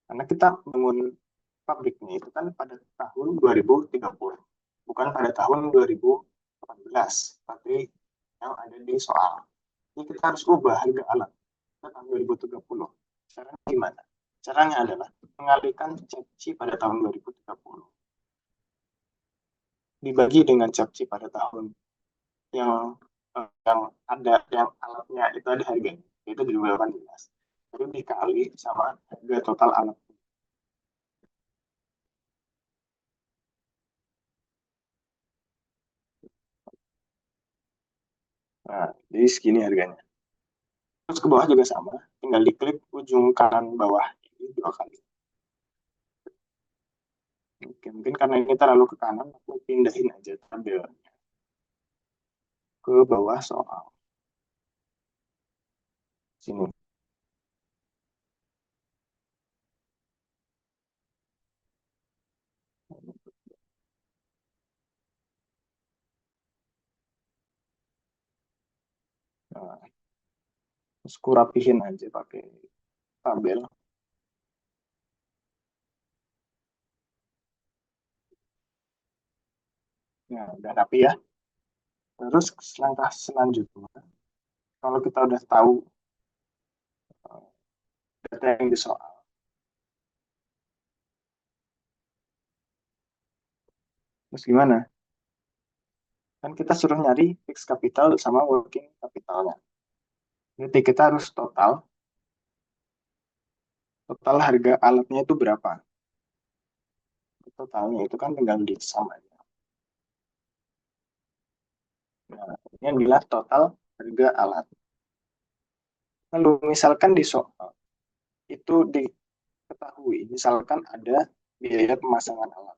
Karena kita bangun pabriknya itu kan pada tahun 2030, bukan pada tahun 2018, tapi yang ada di soal. Ini kita harus ubah harga alat ke tahun 2030. Caranya gimana? Caranya adalah mengalihkan CAPC pada tahun 2030 dibagi dengan CAPC pada tahun yang yang ada, yang alatnya itu ada harganya, itu di 2018. Jadi dikali sama harga total alat. Nah, jadi segini harganya. Terus ke bawah juga sama, tinggal diklik ujung kanan bawah ini 2 kali. Oke, mungkin karena ini terlalu ke kanan, aku pindahin aja tabelnya ke bawah soal. Sini. Nah, terus aku rapihin aja pakai tabel. Nah, udah rapi ya. Terus langkah selanjutnya, kalau kita udah tahu data yang di soal, terus gimana? Kan kita suruh nyari fixed capital sama working capitalnya. Jadi kita harus total harga alatnya itu berapa. Totalnya itu kan tinggal di sum aja. Nah, ini adalah total harga alat. Lalu misalkan di soal itu diketahui, misalkan ada biaya pemasangan alat.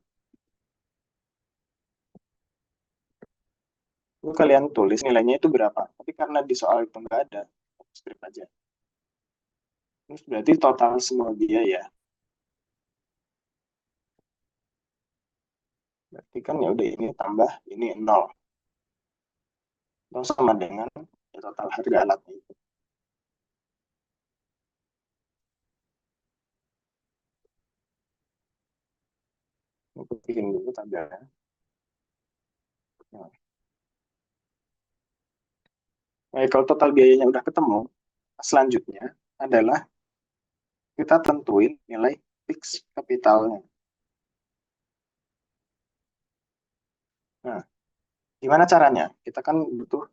Lalu kalian tulis nilainya itu berapa. Tapi karena di soal itu nggak ada, strip aja. Terus berarti total semua biaya. Berarti kan ya udah ini tambah ini 0. Terus sama dengan ya, total harga alatnya itu. Aku bikin dulu tabelnya. Nah, kalau total biayanya udah ketemu, selanjutnya adalah kita tentuin nilai fix kapitalnya. Nah, gimana caranya? Kita kan butuh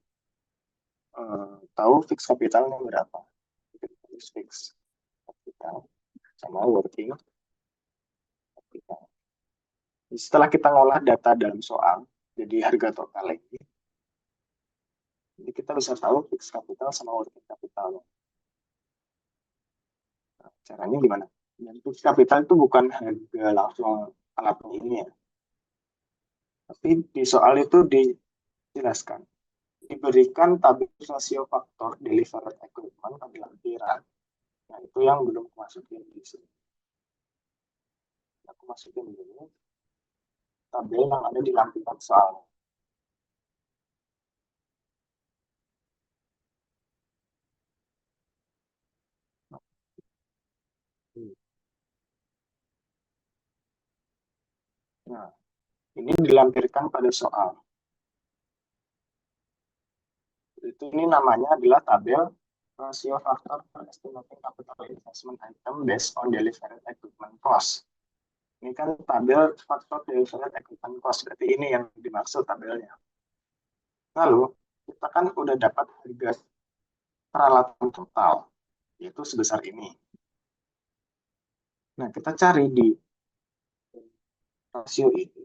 tahu fix kapitalnya berapa. Fix kapital sama working capital. Setelah kita ngolah data dalam soal, jadi harga total lagi, jadi kita bisa tahu fix capital sama working capital. Nah, caranya gimana? Dan fix capital itu bukan harga langsung alatnya ini ya, tapi di soal itu dijelaskan. Diberikan tabel rasio faktor delivered equipment pada lampiran. Nah, itu yang belum masukin di sini. Aku masukin dulu tabel yang ada di lampiran soal. Nah, ini dilampirkan pada soal. Itu ini namanya adalah tabel rasio faktor for estimating capital investment item based on delivered equipment cost. Ini kan tabel faktor delivered equipment cost, berarti ini yang dimaksud tabelnya. Lalu, kita kan udah dapat harga peralatan total, yaitu sebesar ini. Nah, kita cari di rasio ini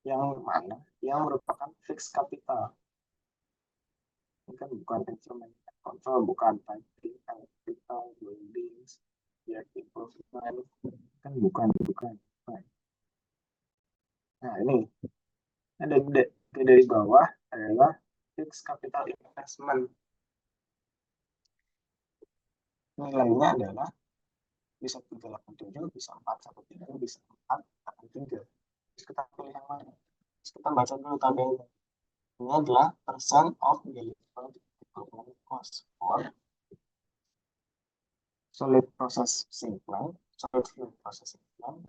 yang mana yang merupakan fixed capital. Ini kan bukan instrumen kontrol, bukan typing, capital, buildings, ya improvement, kan bukan. Nah, ini ada dari bawah adalah fixed capital investment. Nilainya adalah bisa 387, bisa 413, bisa 483. Terus kita pilih yang mana? Terus kita baca dulu tabelnya. Ini adalah percent of delivered equipment cost for solid processing plant, solid fuel processing plant,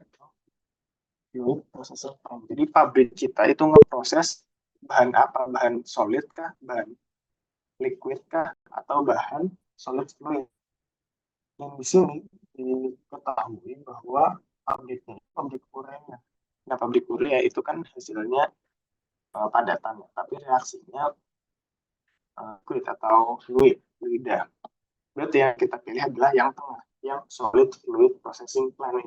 fluid processing plant. Jadi pabrik kita itu ngeproses bahan apa? Bahan solid kah? Bahan liquid kah? Atau bahan solid fluid? Dan di sini diketahui bahwa pabriknya pabrik urea. Nah, pabrik urea itu kan hasilnya padatan, tapi reaksinya liquid atau fluida. Berarti yang kita pilih adalah yang tengah, yang solid fluid processing plant.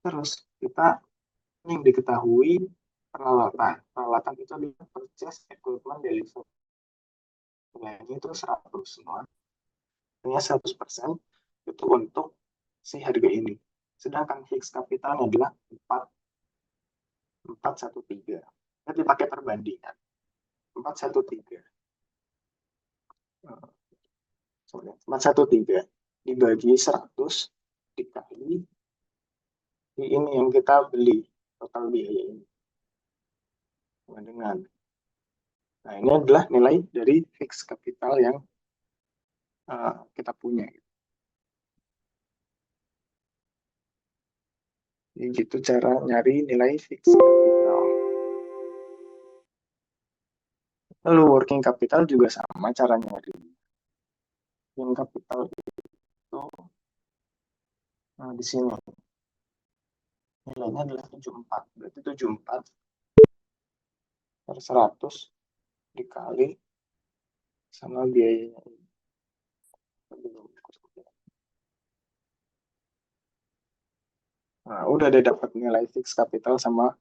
Terus kita yang diketahui peralatan. Peralatan itu adalah purchase equipment delivery. Nilainya itu 100 semua. Hanya 100% itu untuk si harga ini. Sedangkan fixed capitalnya adalah 413. Jadi pakai perbandingan. 413. 413 dibagi 100 dikali ini yang kita beli total biaya ini. Dengan nah ini adalah nilai dari fixed capital yang kita punya. Jadi gitu cara nyari nilai fixed capital. Lalu working capital juga sama cara nyari. Working capital itu di sini nilainya adalah 74. Berarti 74 per 100 dikali sama biayanya. Nah, udah deh dapat nilai fixed capital sama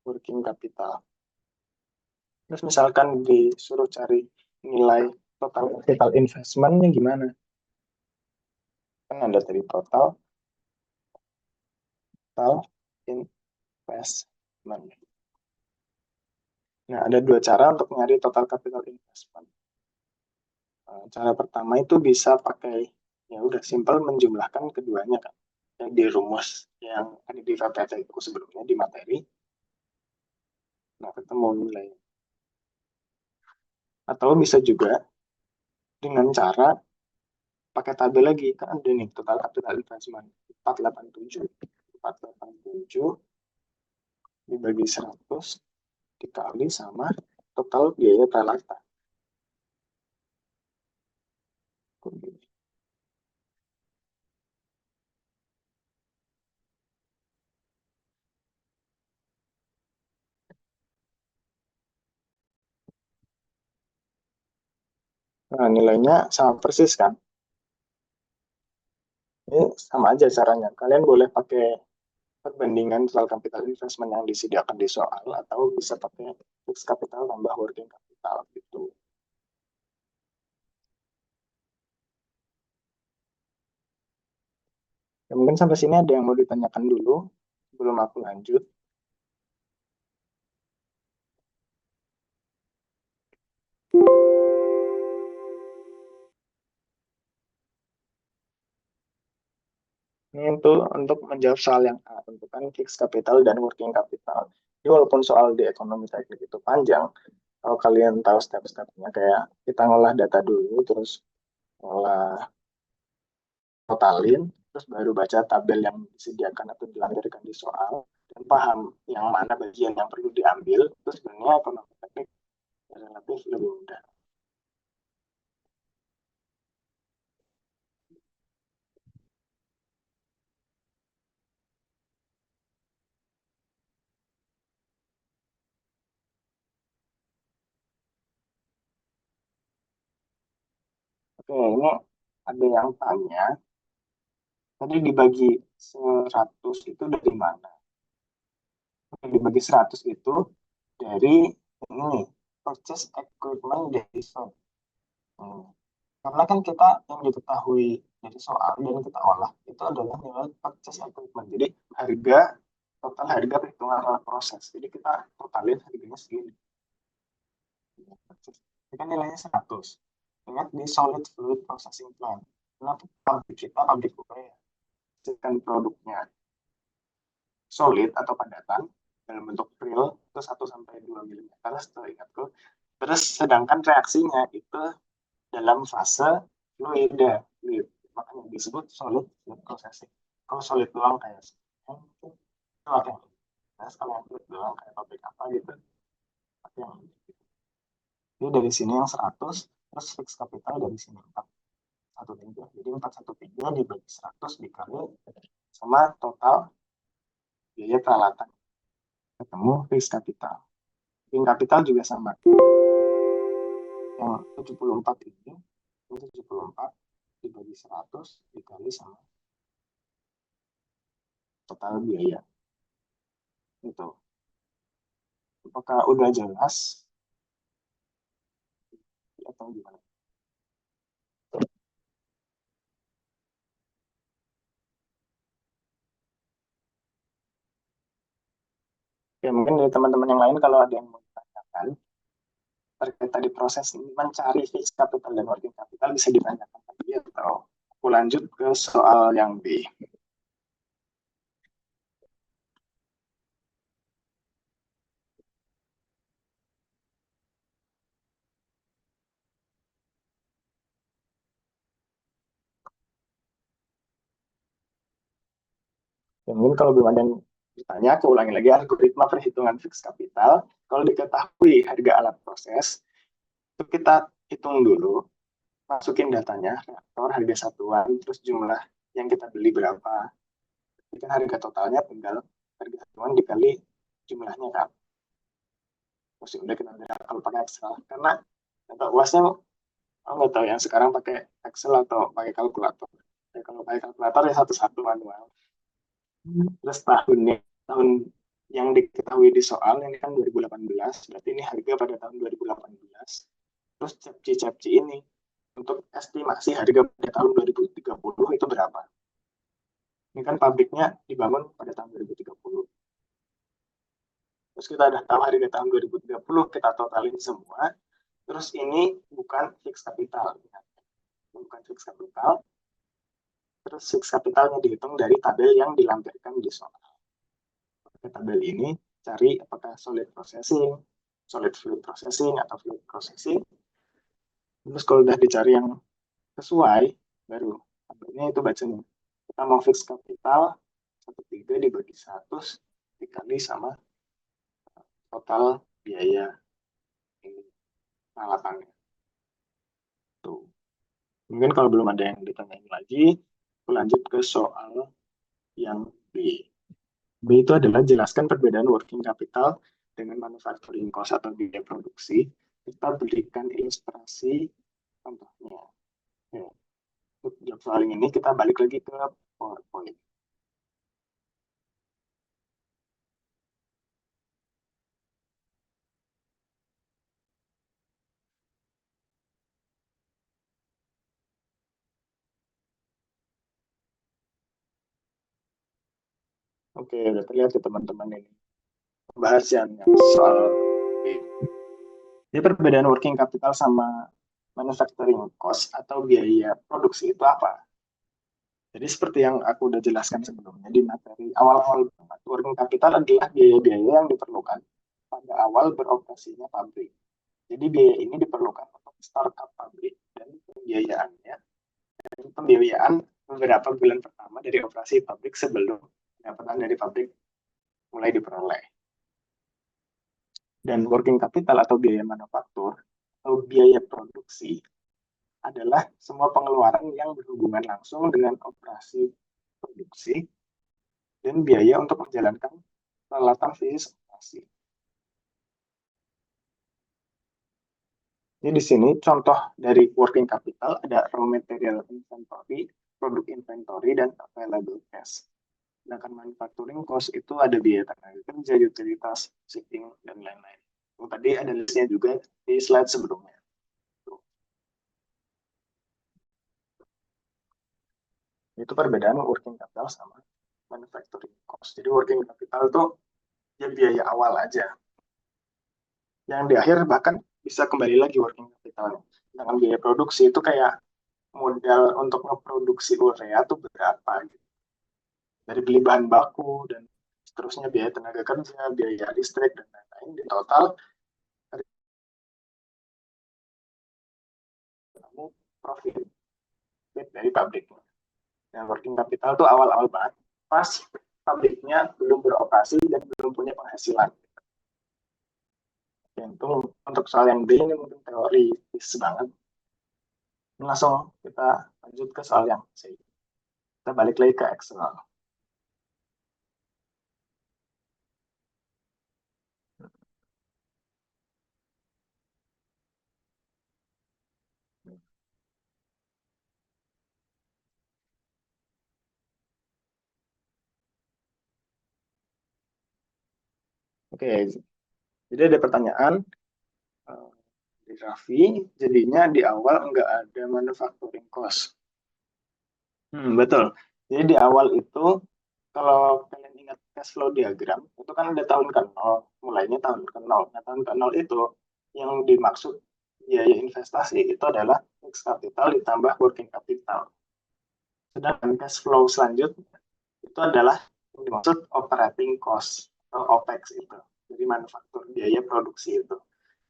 working capital. Terus misalkan disuruh cari nilai total capital investment-nya gimana? Kan ada dari total investment. Nah, ada dua cara untuk nyari total capital investment. Cara pertama itu bisa pakai, ya udah simple menjumlahkan keduanya kan. Yang di rumus yang ada di PPT itu sebelumnya di materi. Nah, ketemu nilai. Atau bisa juga dengan cara pakai tabel lagi. Kan ada nih total capital investment 487. 487 dibagi 100 dikali sama total biaya peralatan. Nah, nilainya sama persis kan? Ini sama aja caranya. Kalian boleh pakai perbandingan total capital investment yang disediakan di soal atau bisa pakai fixed capital tambah working capital gitu. Ya, mungkin sampai sini ada yang mau ditanyakan dulu sebelum aku lanjut. Ini untuk menjawab soal yang A, tentukan fixed capital dan working capital. Jadi walaupun soal di ekonomi teknik itu panjang, kalau kalian tahu step-stepnya kayak kita ngolah data dulu, terus ngolah totalin, terus baru baca tabel yang disediakan atau dilampirkan di soal, dan paham yang mana bagian yang perlu diambil, terus sebenarnya ekonomi teknik relatif lebih mudah. Oke, ini ada yang tanya, tadi dibagi 100 itu dari mana? Dibagi 100 itu dari ini, purchase equipment dari source. Karena kan kita yang diketahui dari soal dan kita olah itu adalah nilai purchase equipment. Jadi harga total harga perhitungan alat proses. Jadi kita totalin harganya segini. Ini kan nilainya 100. Ingat di solid fluid processing plant. Kenapa pabrik kita pabrik urea? Kan produknya solid atau padatan dalam bentuk real itu 1 sampai 2 mm setelah ingatku. Terus sedangkan reaksinya itu dalam fase fluida, fluid. Makanya disebut solid fluid processing. Kalau solid doang kayak Oke. Nah, kalau yang flat doang kayak pabrik apa gitu. Tapi yang ini dari sini yang 100, terus fix capital dari sini 413. Jadi 413 dibagi 100 dikali sama total biaya peralatan. Ketemu fix capital. Working capital juga sama. Yang 74 ini 74 dibagi 100 dikali sama total biaya. Itu. Apakah udah jelas atau gimana? Ya, mungkin dari teman-teman yang lain kalau ada yang mau ditanyakan terkait tadi proses mencari fixed capital dan working capital bisa ditanyakan tadi atau aku lanjut ke soal yang B. Ya, mungkin kalau belum ada yang ditanya, aku ulangi lagi algoritma perhitungan fixed capital. Kalau diketahui harga alat proses, itu kita hitung dulu, masukin datanya, reaktor, harga satuan, terus jumlah yang kita beli berapa. Ini kan harga totalnya tinggal harga satuan dikali jumlahnya kan. Terus udah kita beli kalau pakai Excel. Karena untuk UASnya, aku nggak tahu yang sekarang pakai Excel atau pakai kalkulator. Ya, kalau pakai kalkulator ya satu-satu manual. Terus tahun yang diketahui di soal ini kan 2018, berarti ini harga pada tahun 2018. Terus CAPCI ini untuk estimasi harga pada tahun 2030 itu berapa? Ini kan pabriknya dibangun pada tahun 2030. Terus kita udah tahu harga tahun 2030, kita totalin semua. Terus ini bukan fixed capital, bukan fixed capital. Terus fixed capitalnya dihitung dari tabel yang dilampirkan di soal. Pakai tabel ini cari apakah solid processing, solid fluid processing atau fluid processing. Terus kalau udah dicari yang sesuai, baru tabelnya itu bacanya. Kita mau fix capital 1,3 dibagi 100 dikali sama total biaya ini peralatannya. Tuh. Mungkin kalau belum ada yang ditanyain lagi, aku lanjut ke soal yang B. B itu adalah jelaskan perbedaan working capital dengan manufacturing cost atau biaya produksi. Kita berikan ilustrasi contohnya. Ya, untuk jawab soal ini kita balik lagi ke PowerPoint. Oke, udah terlihat ya teman-teman ini. Pembahasan yang soal B. Jadi perbedaan working capital sama manufacturing cost atau biaya produksi itu apa? Jadi seperti yang aku udah jelaskan sebelumnya di materi awal-awal, working capital adalah biaya-biaya yang diperlukan pada awal beroperasinya pabrik. Jadi biaya ini diperlukan untuk startup pabrik dan pembiayaannya dan pembiayaan beberapa bulan pertama dari operasi pabrik sebelum pendapatan dari pabrik mulai diperoleh. Dan working capital atau biaya manufaktur atau biaya produksi adalah semua pengeluaran yang berhubungan langsung dengan operasi produksi dan biaya untuk menjalankan peralatan fisik operasi. Jadi di sini contoh dari working capital ada raw material inventory, produk inventory, dan available cash. Sedangkan manufacturing cost itu ada biaya tenaga kerja, utilitas, shipping, dan lain-lain. Tadi ada listnya juga di slide sebelumnya. Itu perbedaan working capital sama manufacturing cost. Jadi working capital itu ya biaya awal aja. Yang di akhir bahkan bisa kembali lagi working capitalnya. Dengan biaya produksi itu kayak modal untuk memproduksi urea itu berapa gitu. Dari beli bahan baku dan seterusnya biaya tenaga kerja, biaya listrik dan lain-lain di total kamu profit dari pabriknya. Dan working capital itu awal-awal banget pas pabriknya belum beroperasi dan belum punya penghasilan. Itu untuk soal yang B ini mungkin teoritis banget. Langsung kita lanjut ke soal yang C. Kita balik lagi ke Excel. Oke, jadi ada pertanyaan di Raffi, jadinya di awal nggak ada manufacturing cost. Betul. Jadi di awal itu, kalau kalian ingat cash flow diagram, itu kan ada tahun ke nol, mulainya tahun ke nol. Nah, tahun ke nol itu yang dimaksud biaya investasi itu adalah fixed capital ditambah working capital. Sedangkan cash flow selanjutnya itu adalah yang dimaksud operating cost atau OPEX itu. Jadi manufaktur biaya produksi itu.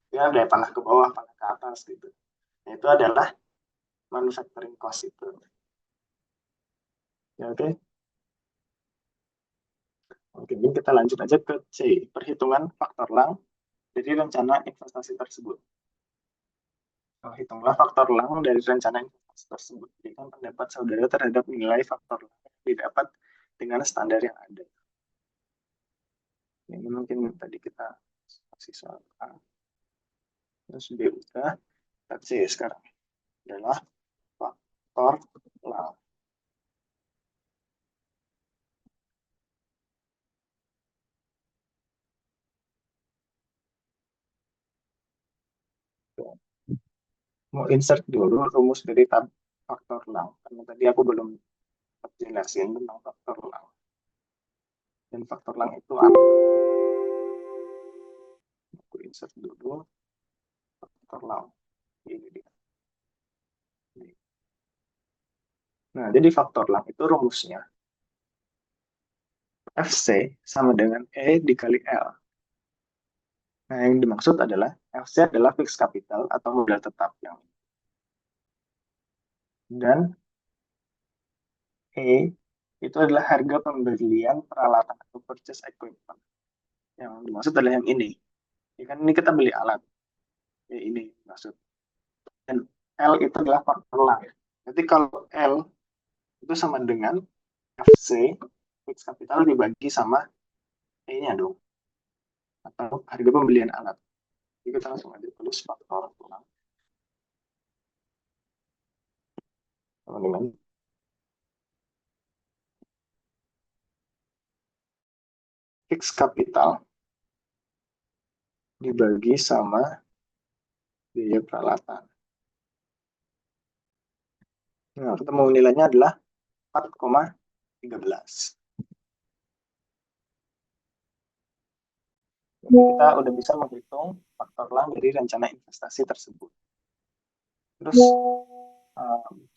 Ya dari panah ke bawah, panah ke atas gitu. Nah, itu adalah manufacturing cost itu. Ya, oke. Oke, ini kita lanjut aja ke C, perhitungan faktor lang dari rencana investasi tersebut. Hitunglah faktor lang dari rencana investasi tersebut. Berikan pendapat saudara terhadap nilai faktor lang yang didapat dengan standar yang ada. Ini mungkin tadi kita kasih soal A. Terus B udah. Kita C sekarang adalah faktor lang. Mau insert dulu rumus dari faktor lang. Karena tadi aku belum jelasin tentang faktor lang. Dan faktor lang itu apa? Aku insert dulu faktor lang. Ini dia. Nah, jadi faktor lang itu rumusnya FC sama dengan E dikali L. Nah, yang dimaksud adalah FC adalah fixed capital atau modal tetap yang dan E itu adalah harga pembelian peralatan atau purchase equipment. Yang dimaksud adalah yang ini. Ya kan ini kita beli alat. Ya ini maksud. Dan L itu adalah faktor lang. Jadi kalau L itu sama dengan FC fixed capital dibagi sama E-nya dong. Atau harga pembelian alat. Jadi kita langsung aja tulis faktor lang sama dengan fixed capital dibagi sama biaya peralatan. Nah, ketemu nilainya adalah 4,13. Jadi kita udah bisa menghitung faktor lang dari rencana investasi tersebut. Terus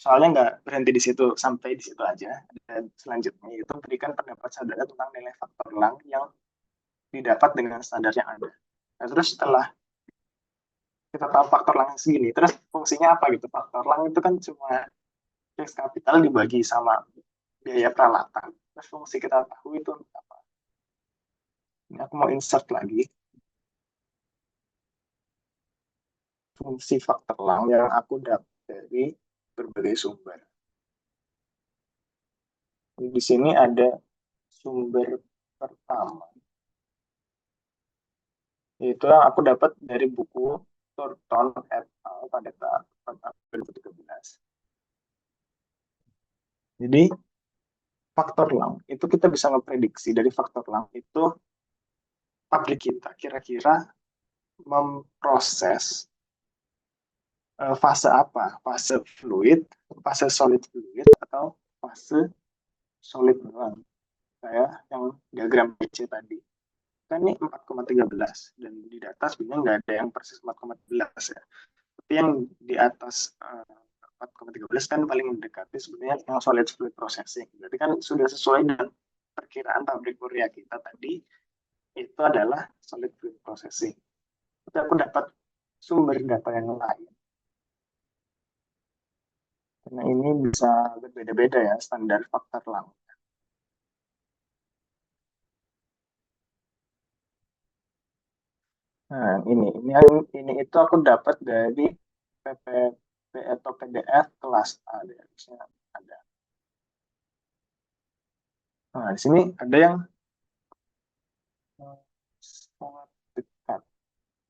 soalnya nggak berhenti di situ, sampai di situ aja. Dan selanjutnya itu berikan pendapat saudara tentang nilai faktor lang yang didapat dengan standar yang ada. Nah, terus setelah kita tahu faktor lang segini, terus fungsinya apa gitu? Faktor lang itu kan cuma fixed capital dibagi sama biaya peralatan. Terus fungsi kita tahu itu apa? Ini aku mau insert lagi fungsi faktor lang yang aku dapat dari berbagai sumber. Di sini ada sumber pertama, itu yang aku dapat dari buku Thornton et al. Pada tahun 2013. Jadi faktor lang itu kita bisa memprediksi dari faktor lang itu pabrik kita kira-kira memproses fase apa? Fase fluid, fase solid fluid, atau fase solid doang. Kayak yang diagram PC tadi. Kan ini 4,13 dan di data sebenarnya nggak ada yang persis 4,13 ya. Tapi yang di atas 4,13 kan paling mendekati sebenarnya yang solid fluid processing. Berarti kan sudah sesuai dengan perkiraan pabrik Korea kita tadi, itu adalah solid fluid processing. Tapi aku dapat sumber data yang lain. Karena ini bisa berbeda-beda ya standar faktor lang. Nah, ini itu aku dapat dari PPT atau PDF kelas A deh, harusnya ada. Nah, di sini ada yang sangat dekat,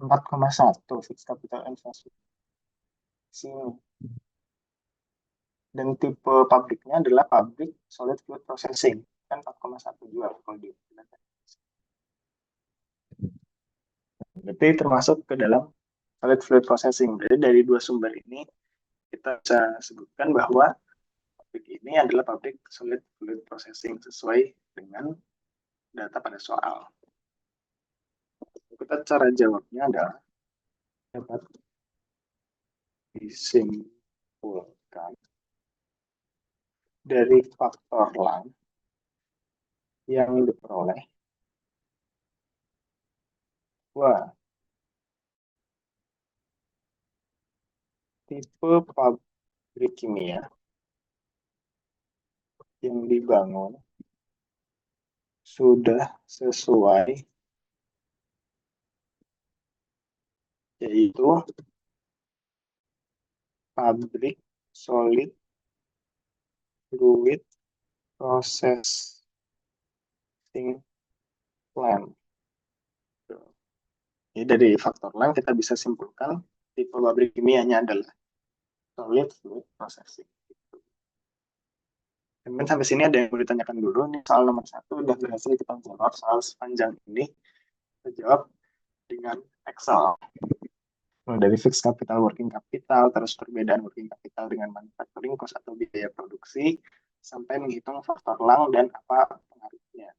4,1 fixed capital investment. Sini. Dan tipe pabriknya adalah pabrik solid food processing. Kan 4,1 juga kalau di berarti termasuk ke dalam solid fluid processing. Jadi dari dua sumber ini kita bisa sebutkan bahwa pabrik ini adalah pabrik solid fluid processing sesuai dengan data pada soal. Kita cara jawabnya adalah dapat disimpulkan dari faktor lang yang diperoleh. Wah, tipe pabrik kimia yang dibangun sudah sesuai, yaitu pabrik solid fluid processing plant. Jadi dari faktor lang kita bisa simpulkan tipe pabrik kimianya adalah solid fluid processing. Teman sampai sini ada yang mau ditanyakan dulu. Ini soal nomor 1 udah berhasil kita jawab. Soal sepanjang ini kita jawab dengan Excel. Mulai dari fixed capital, working capital, terus perbedaan working capital dengan manufacturing cost atau biaya produksi, sampai menghitung faktor lang dan apa pengaruhnya.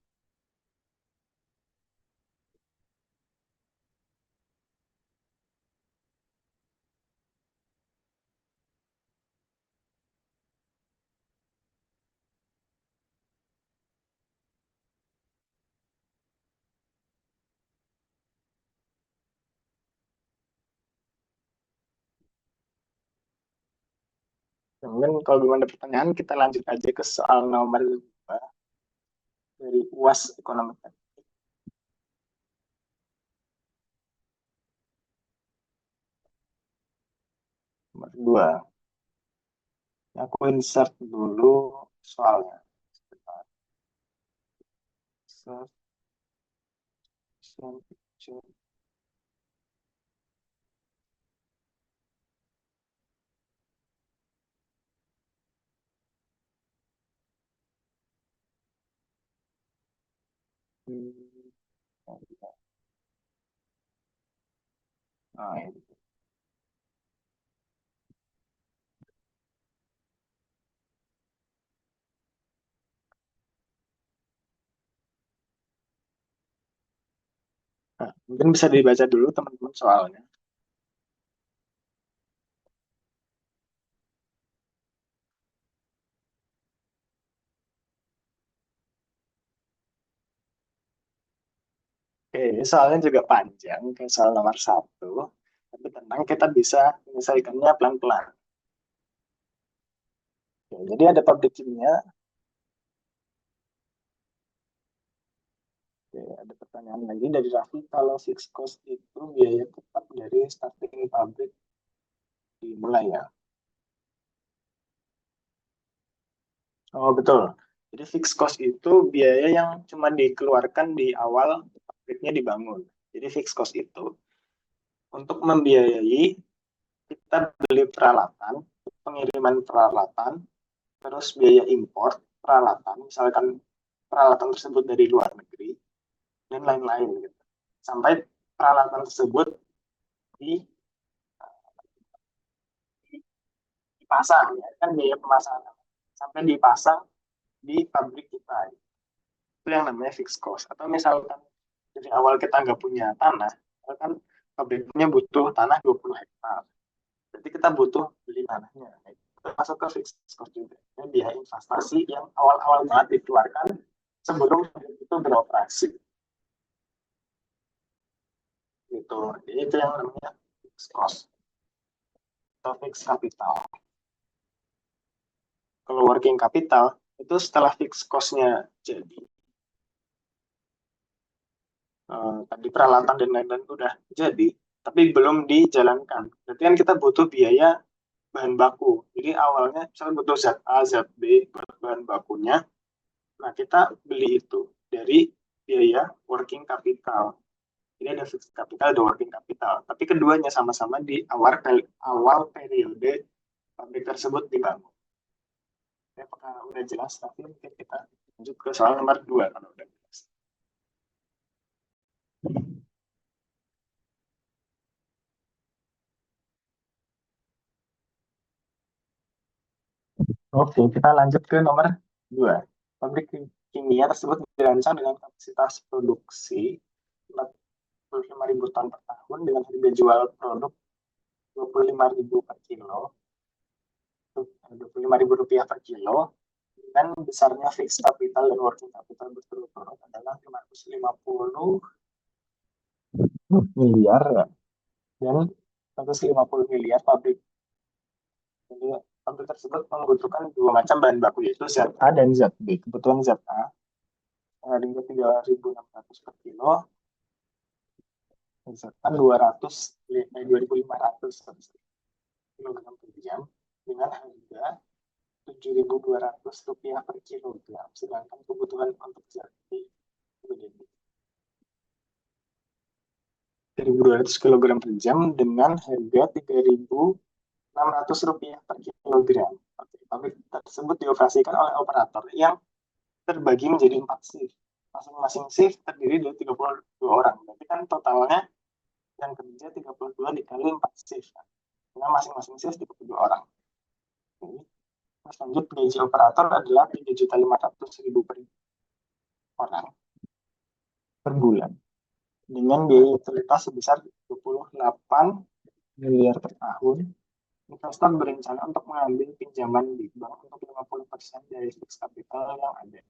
Kemudian kalau belum ada pertanyaan, kita lanjut aja ke soal nomor 2 dari UAS Ekonomi. Nomor 2. Aku insert dulu soalnya. Insert picture. Nah, ini. Nah, mungkin bisa dibaca dulu teman-teman soalnya. Oke, ini soalnya juga panjang, kayak soal nomor 1. Tapi tenang, kita bisa menyelesaikannya pelan-pelan. Oke, jadi ada pabrik kimia. Oke, ada pertanyaan lagi dari Raffi. Kalau fixed cost itu biaya tetap dari starting pabrik dimulai ya? Oh, betul. Jadi fixed cost itu biaya yang cuma dikeluarkan di awal pabriknya dibangun. Jadi fixed cost itu untuk membiayai kita beli peralatan, pengiriman peralatan, terus biaya impor peralatan, misalkan peralatan tersebut dari luar negeri, dan lain-lain gitu. Sampai peralatan tersebut di, dipasang, ya, kan biaya pemasangan. Sampai dipasang di pabrik kita. Itu yang namanya fixed cost. Atau misalkan dari awal kita nggak punya tanah, kan pabriknya butuh tanah 20 hektar. Jadi kita butuh beli tanahnya. Itu masuk ke fixed cost juga. Ini biaya investasi yang awal-awal banget dikeluarkan sebelum itu beroperasi. Gitu. Jadi itu yang namanya fixed cost atau fixed capital. Kalau working capital itu setelah fixed cost-nya jadi, tadi peralatan dan lain-lain udah jadi, tapi belum dijalankan. Berarti kan kita butuh biaya bahan baku. Jadi awalnya misalnya butuh zat A, zat B buat bahan bakunya. Nah, kita beli itu dari biaya working capital. Jadi ada fixed capital, ada working capital. Tapi keduanya sama-sama di awal periode pabrik tersebut dibangun. Ya, apakah udah jelas? Tapi mungkin kita lanjut ke soal nomor 2 kalau udah jelas. Oke, kita lanjut ke nomor 2. Pabrik kimia tersebut dirancang dengan kapasitas produksi 45.000 ton per tahun dengan harga jual produk 25.000 per kilo, 25.000 rupiah per kilo, dan besarnya fixed capital dan working capital berturut-turut adalah 550 miliar ya. Dan 150 miliar pabrik. Jadi pabrik tersebut membutuhkan dua macam bahan baku yaitu zat A dan zat B. Kebutuhan zat A harga 3.600 per kilo, zat A 2.500 kilogram per jam dengan harga 7.200 rupiah per kilogram. Sedangkan kebutuhan untuk zat B 3.200 kilogram per jam dengan harga 3.600 rupiah per kilogram. Pabrik tersebut dioperasikan oleh operator yang terbagi menjadi 4 shift. Masing-masing shift terdiri dari 32 orang. Berarti kan totalnya yang kerja 32 dikali 4 shift. Nah, masing-masing shift 32 orang. Jadi, lanjut gaji operator adalah 3.500.000 per orang per bulan. Dengan biaya utilitas sebesar 28 miliar per tahun. Investor berencana untuk mengambil pinjaman di bank untuk 50% dari fixed capital yang ada.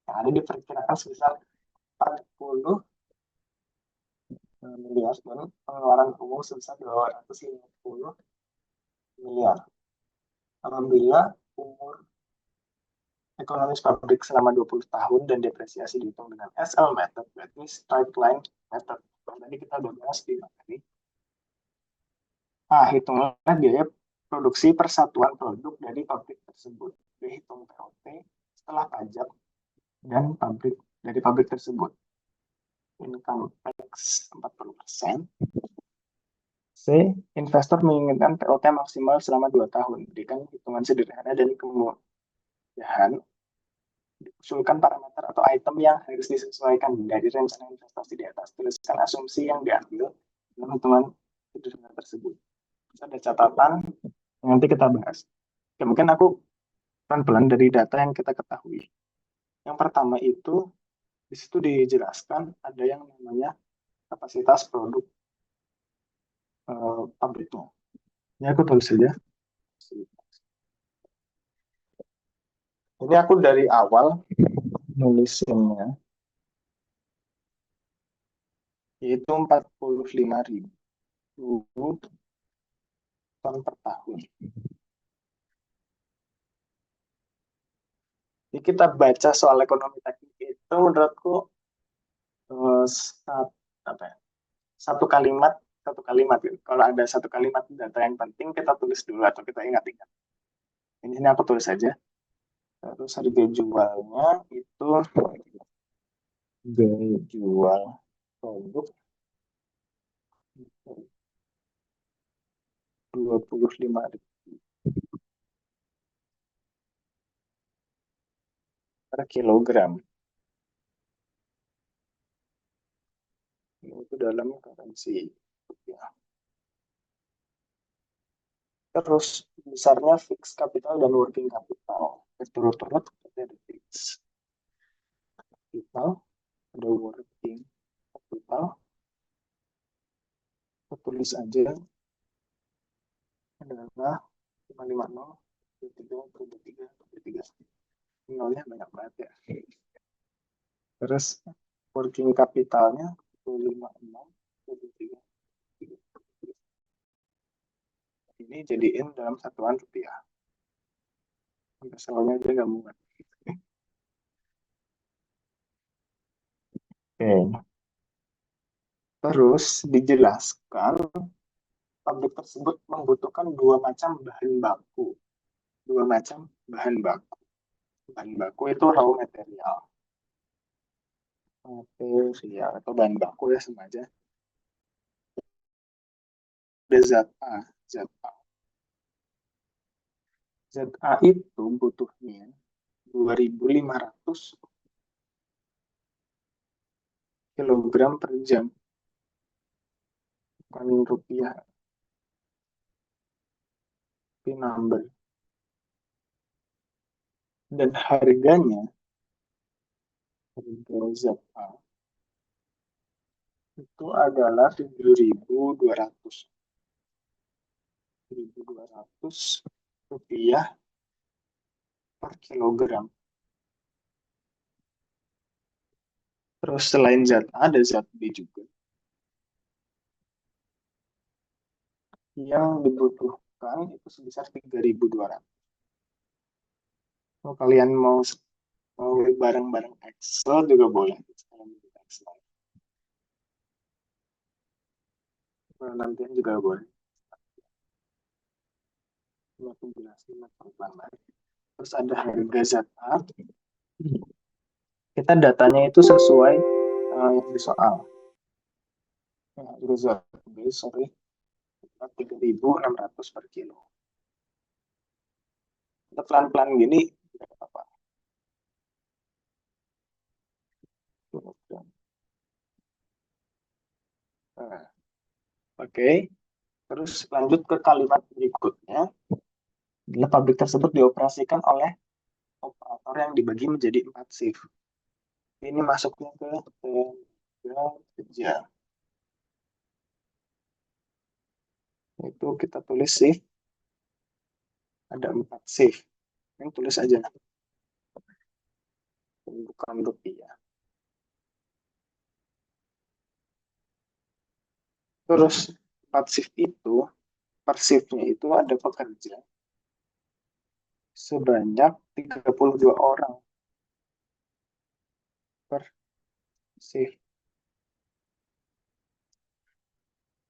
Yang ada diperkirakan sebesar 40 miliar dan pengeluaran umum sebesar 250 miliar. Apabila umur ekonomis pabrik selama 20 tahun dan depresiasi dihitung dengan SL method, berarti straight line method. Tadi kita udah bahas di materi. Nah, hitunglah biaya produksi persatuan produk dari pabrik tersebut. Dihitung POT setelah pajak dan pabrik dari pabrik tersebut. Income tax 40%. C. Investor menginginkan POT maksimal selama 2 tahun. Berikan hitungan sederhana dan kemudahan usulkan parameter atau item yang harus disesuaikan dari rencana investasi di atas. Tuliskan asumsi yang diambil dalam hitungan sederhana tersebut. Ada catatan nanti kita bahas. Ya, mungkin aku pelan-pelan dari data yang kita ketahui. Yang pertama itu di situ dijelaskan ada yang namanya kapasitas produk pabriknya. Ini aku tulis saja. Ini aku dari awal nulisinnya yaitu 45.000 ton per tahun. Jadi kita baca soal ekonomi teknik itu menurutku apa ya, satu kalimat gitu. Kalau ada satu kalimat data yang penting kita tulis dulu atau kita ingat-ingat. Ini aku tulis saja. Terus harga jualnya itu harga jual produk 25.000 per kilogram. Itu dalam currency. Ya. Terus besarnya fixed capital dan working capital. Berturut-turut ada fixed capital, ada working capital. Kita tulis aja adalah 550 33 nolnya banyak banget ya. Terus working capitalnya 56 33. Ini jadiin dalam satuan rupiah. Sampai soalnya aja nggak muat. Oke. Terus dijelaskan pabrik tersebut membutuhkan dua macam bahan baku. Dua macam bahan baku. Bahan baku itu raw material. Material atau bahan baku ya sama aja. Ada zat A. Zat A. Zat A itu butuhnya 2.500 kilogram per jam. Bukan rupiah, tapi number. Dan harga zat A itu adalah 7.200 rupiah per kilogram. Terus selain zat A, ada zat B juga. Yang dibutuhkan itu sebesar 3.200. Kalau kalian mau bareng-bareng Excel juga boleh. Excel. Nanti juga boleh. Aku jelasin pelan-pelan. Terus ada harga zat A. Kita datanya itu sesuai yang di soal. Harga zat B, sorry, 3.600 per kilo. Kita pelan-pelan gini, tidak apa-apa. Nah, oke. Terus lanjut ke kalimat berikutnya. Bila pabrik tersebut dioperasikan oleh operator yang dibagi menjadi 4 shift. Ini masuknya ke tenaga kerja. Itu kita tulis shift. Ada 4 shift. Ini tulis aja. Bukan rupiah. Terus 4 shift itu, per shiftnya itu ada pekerja sebanyak 32 orang per shift.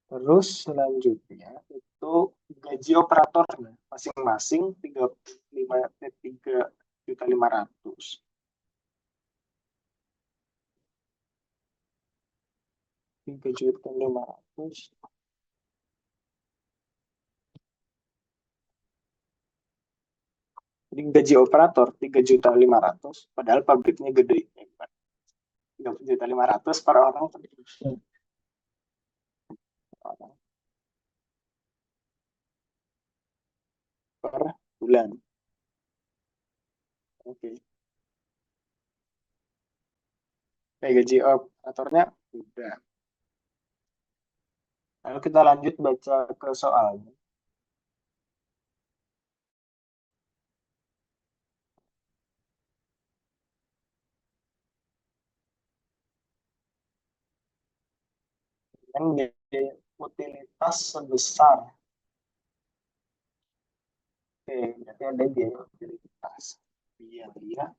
Terus selanjutnya itu gaji operatornya masing-masing 3.500. 3.500. Jadi gaji operator 3.500. Padahal pabriknya gede. 3.500 per orang per bulan. Oke. Gaji operatornya udah. Lalu kita lanjut baca ke soalnya. Dengan utilitas sebesar. Oke, berarti ada biaya utilitas. Biaya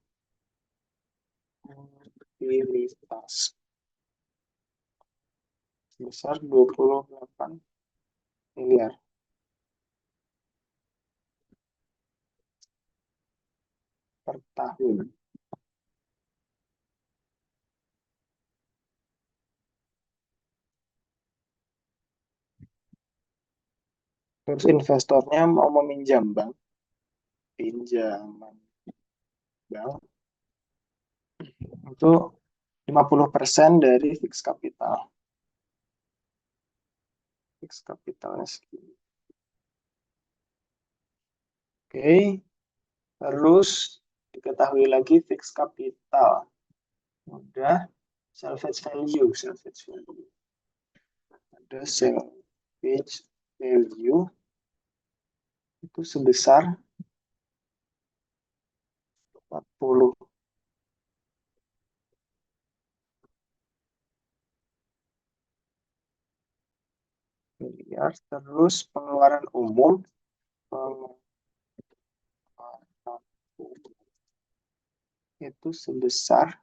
utilitas sebesar 28 miliar per tahun. Terus investornya mau meminjam bank, pinjaman bank itu 50% dari fix capital. Fix capitalnya segini. Oke, terus diketahui lagi fix capital. Udah, salvage value. Ada salvage value itu sebesar 40 miliar. Terus pengeluaran umum itu sebesar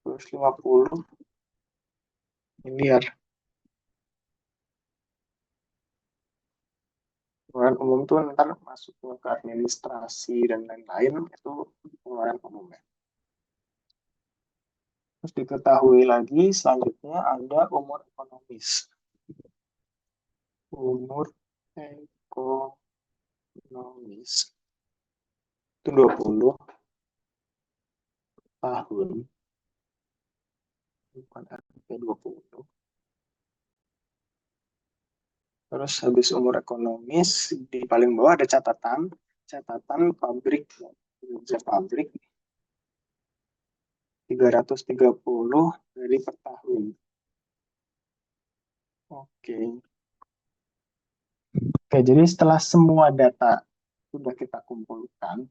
150 miliar. Pengeluaran umum tuh ntar masuk ke administrasi dan lain-lain, itu pengeluaran umum ya. Terus diketahui lagi selanjutnya ada umur ekonomis. Umur ekonomis itu 20 tahun, bukan RP 20. Terus habis umur ekonomis, di paling bawah ada catatan pabrik, kerja pabrik 330 dari per tahun. Oke. Oke, jadi setelah semua data sudah kita kumpulkan,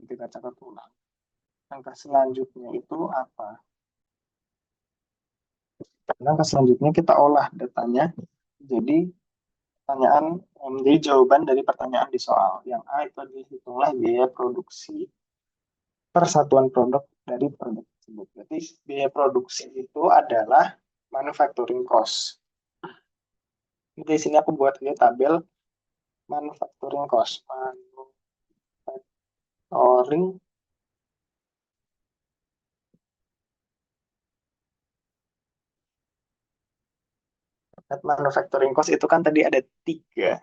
kita catat ulang. Langkah selanjutnya itu apa? Langkah selanjutnya kita olah datanya. Jadi jadi jawaban dari pertanyaan di soal. Yang A itu dihitunglah biaya produksi per satuan produk dari produk tersebut. Berarti biaya produksi itu adalah manufacturing cost. Di sini aku buat ini tabel manufacturing cost. Manufacturing manufacturing cost itu kan tadi ada tiga.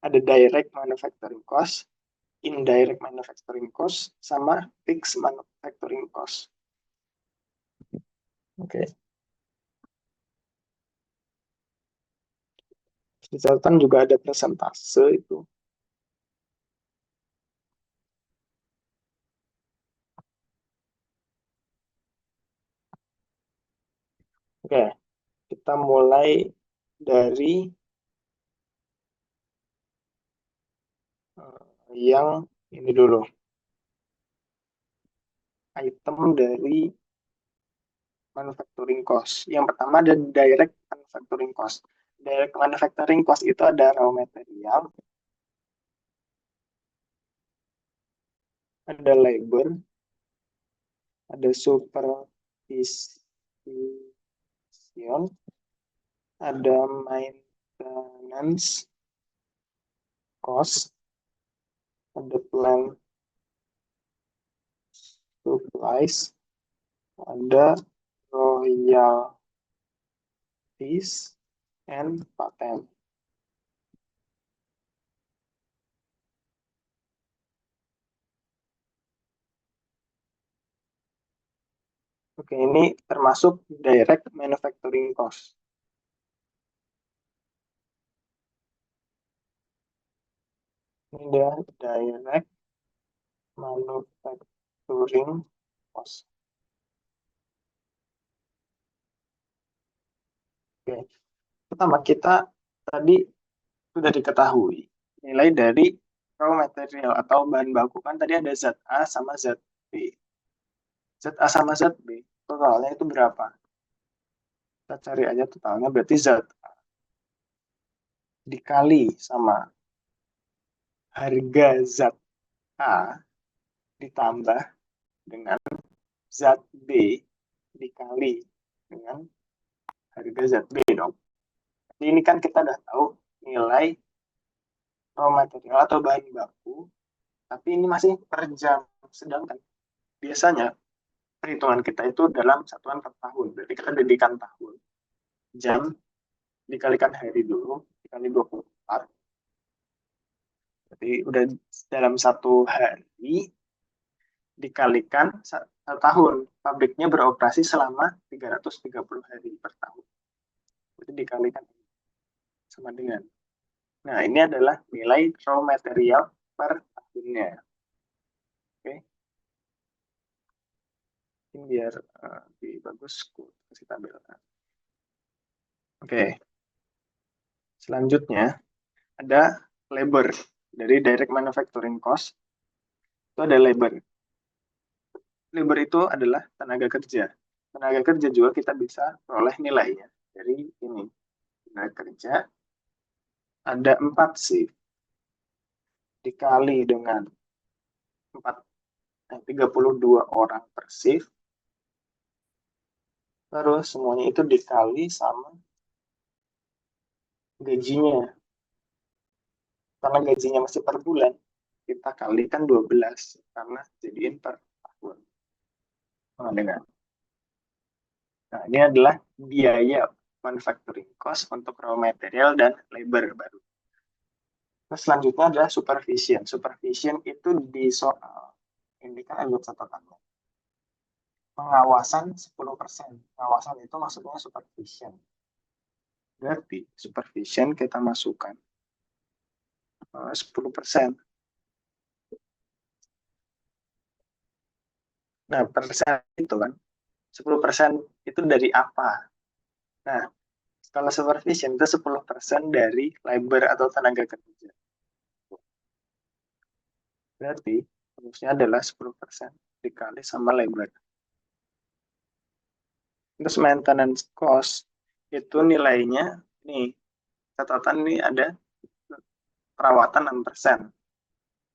Ada direct manufacturing cost, indirect manufacturing cost, sama fixed manufacturing cost. Oke. Di catatan juga ada persentase itu. Oke, kita mulai dari yang ini dulu. Item dari manufacturing cost. Yang pertama ada direct manufacturing cost. Direct manufacturing cost itu ada raw material, ada labor, ada supervision, ada maintenance cost, ada plant supplies, ada royalties, and patent. Oke, ini termasuk direct manufacturing cost. Ini dia direct manufacturing cost. Oke, pertama kita tadi sudah diketahui nilai dari raw material atau bahan baku, kan tadi ada zat A sama zat B. Zat A sama zat B totalnya itu berapa? Kita cari aja totalnya, berarti zat A dikali sama harga zat A ditambah dengan zat B dikali dengan harga zat B dong. Jadi ini kan kita udah tahu nilai raw material atau bahan baku, tapi ini masih per jam. Sedangkan biasanya perhitungan kita itu dalam satuan per tahun. Berarti kita jadikan tahun. Jam dikalikan hari dulu, dikali 24. Jadi udah dalam satu hari dikalikan satu tahun. Pabriknya beroperasi selama 330 hari per tahun. Jadi dikalikan sama dengan. Nah, ini adalah nilai raw material per tahunnya. Oke. Ini biar lebih bagus, aku kasih tabel. Oke. Selanjutnya ada labor. Dari direct manufacturing cost itu ada labor. Labor itu adalah tenaga kerja. Tenaga kerja juga kita bisa peroleh nilainya dari ini. Tenaga kerja ada 4 shift dikali dengan 32 orang per shift Terus semuanya itu dikali sama gajinya. Karena gajinya masih per bulan, kita kalikan 12 karena jadiin per tahun. Nah, Nah, ini adalah biaya manufacturing cost untuk raw material dan labor baru. Terus selanjutnya adalah supervision. Supervision itu di soal ini kan ada catatannya. Pengawasan 10%. Pengawasan itu maksudnya supervision. Berarti supervision kita masukkan 10%. Nah, persen itu kan 10% itu dari apa? Nah, kalau supervision itu 10% dari labor atau tenaga kerja. Berarti rumusnya adalah 10% dikali sama labor. Terus maintenance cost itu nilainya, nih, catatan ini ada perawatan 6%.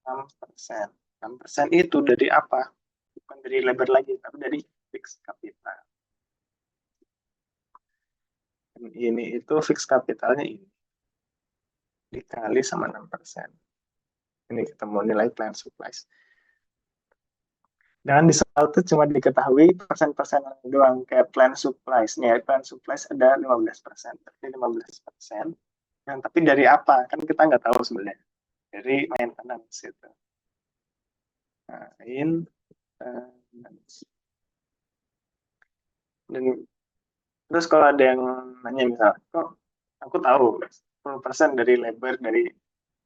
6%. 6% itu dari apa? Bukan dari labor lagi, tapi dari fixed capital. Ini itu fixed capitalnya ini. Dikali sama 6%. Ini ketemu nilai plant supplies. Dan di soal itu cuma diketahui persen-persen doang, kayak plant supplies. Nih, plant supplies ada 15%. Tapi 15%. Nah, tapi dari apa? Kan kita nggak tahu sebenarnya. Dari maintenance gitu. Nah, maintenance. Dan terus kalau ada yang nanya misal, kok aku tahu 10% dari labor, dari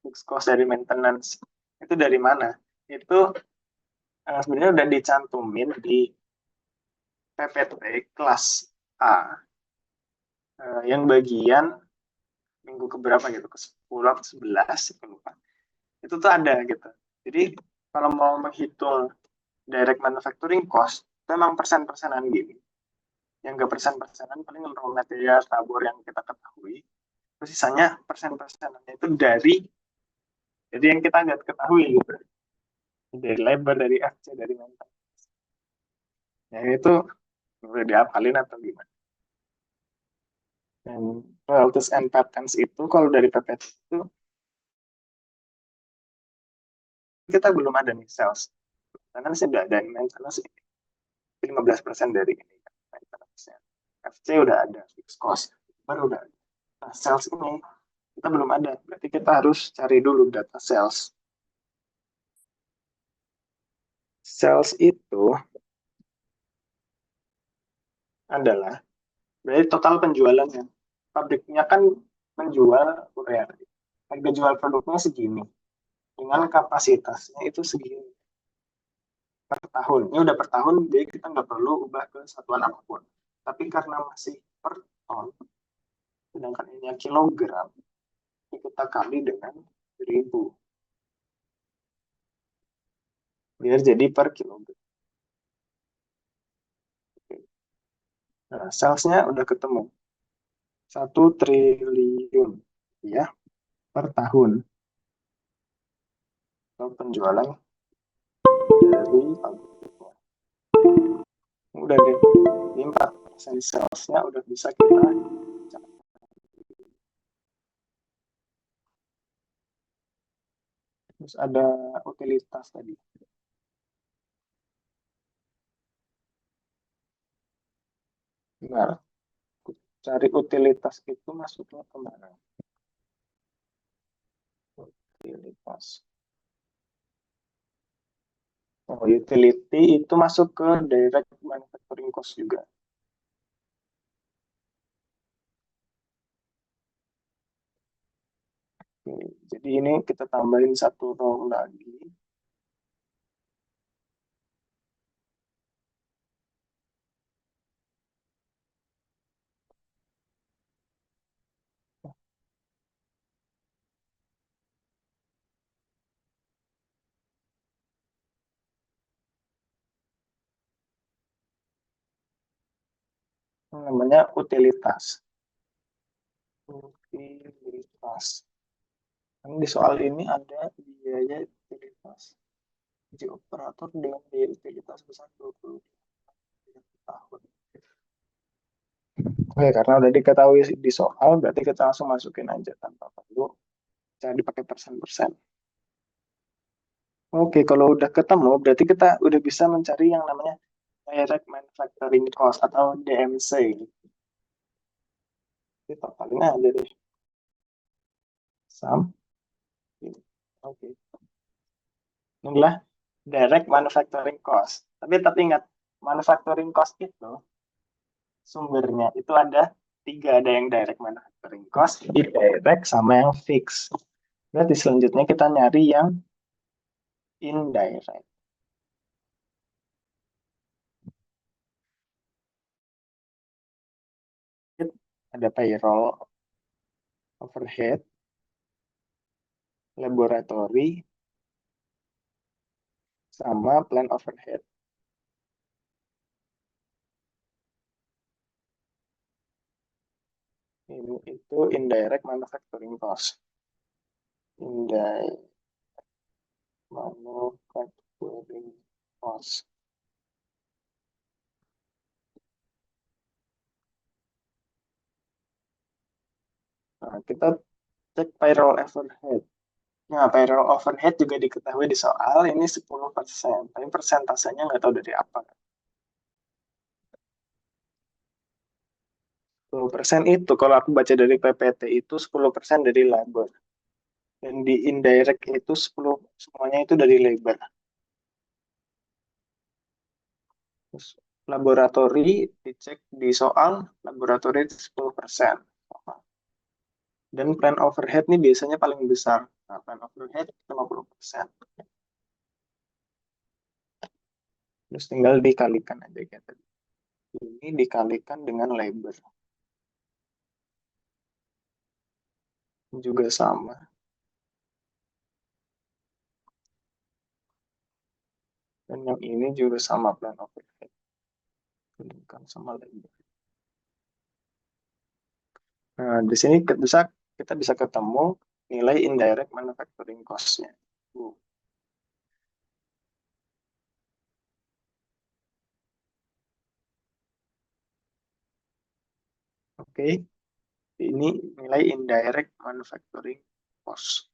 fixed cost, dari maintenance, itu dari mana? Itu sebenarnya udah dicantumin di PPT kelas A, yang bagian minggu keberapa gitu, ke 10 atau 11, aku lupa. Itu tuh ada gitu. Jadi kalau mau menghitung direct manufacturing cost, itu memang persen-persenan gini. Yang nggak persen-persenan paling raw material, tabur yang kita ketahui. Terus sisanya persen-persenannya itu dari yang kita nggak ketahui gitu. Dari labor, dari FC, dari maintenance. Ya itu udah dihafalin atau gimana. Dan royalties and patents itu kalau dari PPT itu kita belum ada nih sales. Karena sih udah ada maintenance 15% dari ini. Maintenance-nya. FC udah ada, fixed cost baru udah ada. Nah, sales ini kita belum ada. Berarti kita harus cari dulu data sales. Sales itu adalah berarti total penjualannya. Pabriknya kan menjual urea. Harga jual produknya segini. Dengan kapasitasnya itu segini per tahun. Ini udah per tahun, jadi kita nggak perlu ubah ke satuan apapun. Tapi karena masih per ton, sedangkan ini kilogram, kita kali dengan 1000. Biar jadi per kilogram. Nah, salesnya udah ketemu. 1 triliun ya per tahun. Atau penjualan dari pabriknya. Udah deh, ini 4% salesnya udah bisa kita capai. Terus ada utilitas tadi. Benar, cari utilitas itu masuknya kemana? Utilitas. Oh, utility itu masuk ke direct manufacturing cost juga. Oke, jadi ini kita tambahin satu row lagi. Namanya utilitas. Utilitas. Kan di soal ini ada biaya utilitas. Gaji operator dengan biaya utilitas besar 20 tahun. Oke, karena udah diketahui di soal, berarti kita langsung masukin aja tanpa perlu cari pakai persen-persen. Oke, kalau udah ketemu, berarti kita udah bisa mencari yang namanya direct manufacturing cost atau DMC. Kita paling aja deh. Sum. Oke. Inilah direct manufacturing cost. Tapi ingat, manufacturing cost itu sumbernya itu ada tiga, ada yang direct manufacturing cost, indirect, sama yang fix. Berarti selanjutnya kita nyari yang indirect. Ada payroll, overhead, laboratory, sama plan overhead. Ini itu indirect manufacturing cost. Indirect manufacturing cost. Nah, kita cek payroll overhead. Nah, payroll overhead juga diketahui di soal, ini 10%. Tapi persentasenya nggak tahu dari apa. 10% itu, kalau aku baca dari PPT itu 10% dari labor. Dan di indirect itu 10, semuanya itu dari labor. Terus laboratori dicek di soal, laboratori itu 10%. Dan plan overhead ini biasanya paling besar. Nah, plan overhead 50%. Terus tinggal dikalikan aja kayak tadi. Ini dikalikan dengan labor. Juga sama. Dan yang ini juga sama plan overhead. Kalikan sama labor. Nah, di sini kita bisa ketemu nilai indirect manufacturing cost-nya. Oke, ini nilai indirect manufacturing cost.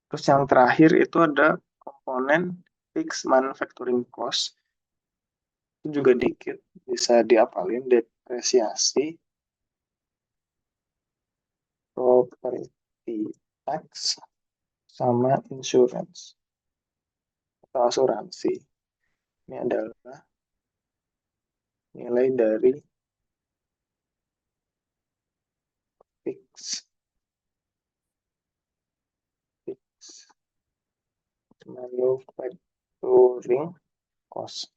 Terus yang terakhir itu ada komponen fixed manufacturing cost. Itu juga dikit, bisa diapalin depresiasi, property tax, sama insurance atau asuransi. Ini adalah nilai dari fixed manufacturing cost.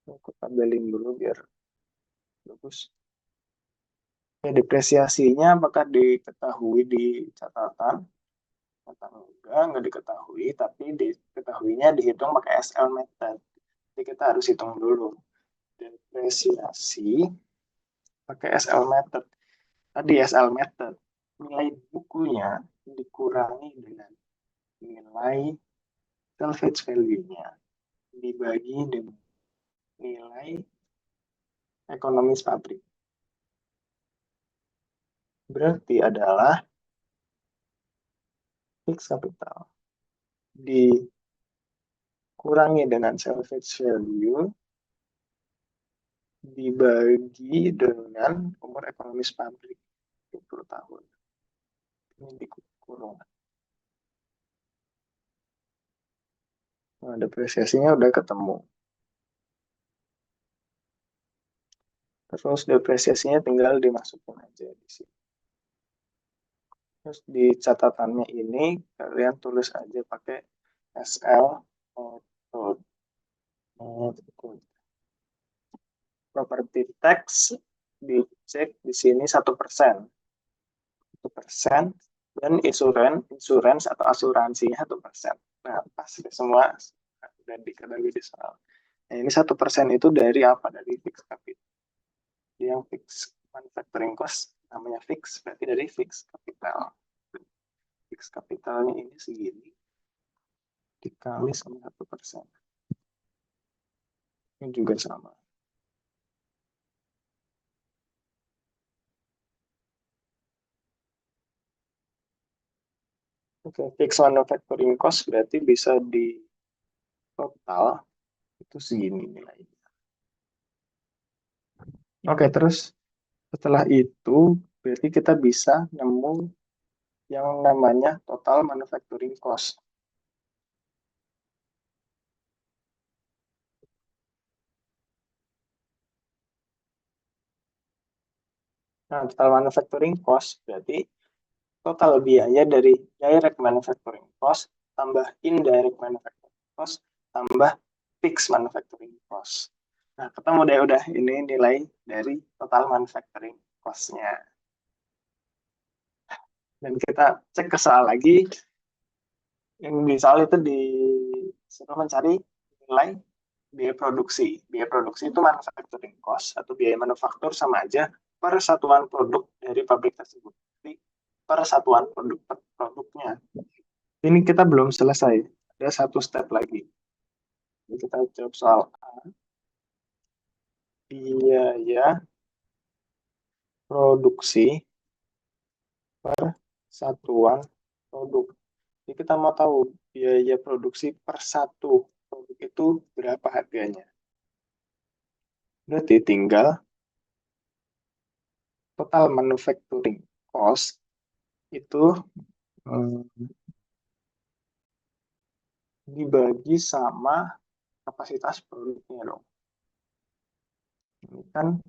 Aku tabelin dulu biar bagus. Ya, depresiasinya apakah diketahui di catatan? Atau enggak diketahui, tapi diketahuinya dihitung pakai SL method. Jadi kita harus hitung dulu. Depresiasi pakai SL method. Tadi SL method, nilai bukunya dikurangi dengan nilai salvage value-nya dibagi dengan nilai ekonomis pabrik. Berarti adalah fixed capital dikurangi dengan salvage value dibagi dengan umur ekonomis pabrik 20 tahun. Ini dikurung. Nah, depresiasinya udah ketemu. Terus depresiasinya tinggal dimasukin aja di sini. Terus di catatannya ini kalian tulis aja pakai SL method. Property tax dicek di sini 1%. 1%, dan insurance atau asuransinya 1%. Nah, pas semua dan diketahui di soal. Nah, ini 1% itu dari apa? Dari fixed capital. Yang fixed manufacturing cost namanya fix, berarti dari fixed capital. Fixed capitalnya ini segini. dikali sama 1%. Ini juga sama. Oke, fixed manufacturing cost berarti bisa di total itu segini nilainya. Oke, terus setelah itu berarti kita bisa nemu yang namanya total manufacturing cost. Nah, total manufacturing cost berarti total biaya dari direct manufacturing cost tambah indirect manufacturing cost tambah fixed manufacturing cost. Nah, ketemu deh udah ini nilai dari total manufacturing cost-nya. Dan kita cek ke soal lagi, yang di soal itu disuruh mencari nilai biaya produksi. Biaya produksi itu manufacturing cost atau biaya manufaktur sama aja per satuan produk dari pabrik tersebut. Jadi per satuan produknya. Ini kita belum selesai. Ada satu step lagi. Jadi kita jawab soal A. Biaya produksi per satuan produk. Jadi kita mau tahu biaya produksi per satu produk itu berapa harganya. Berarti tinggal total manufacturing cost itu dibagi sama kapasitas produknya dong. Ini kan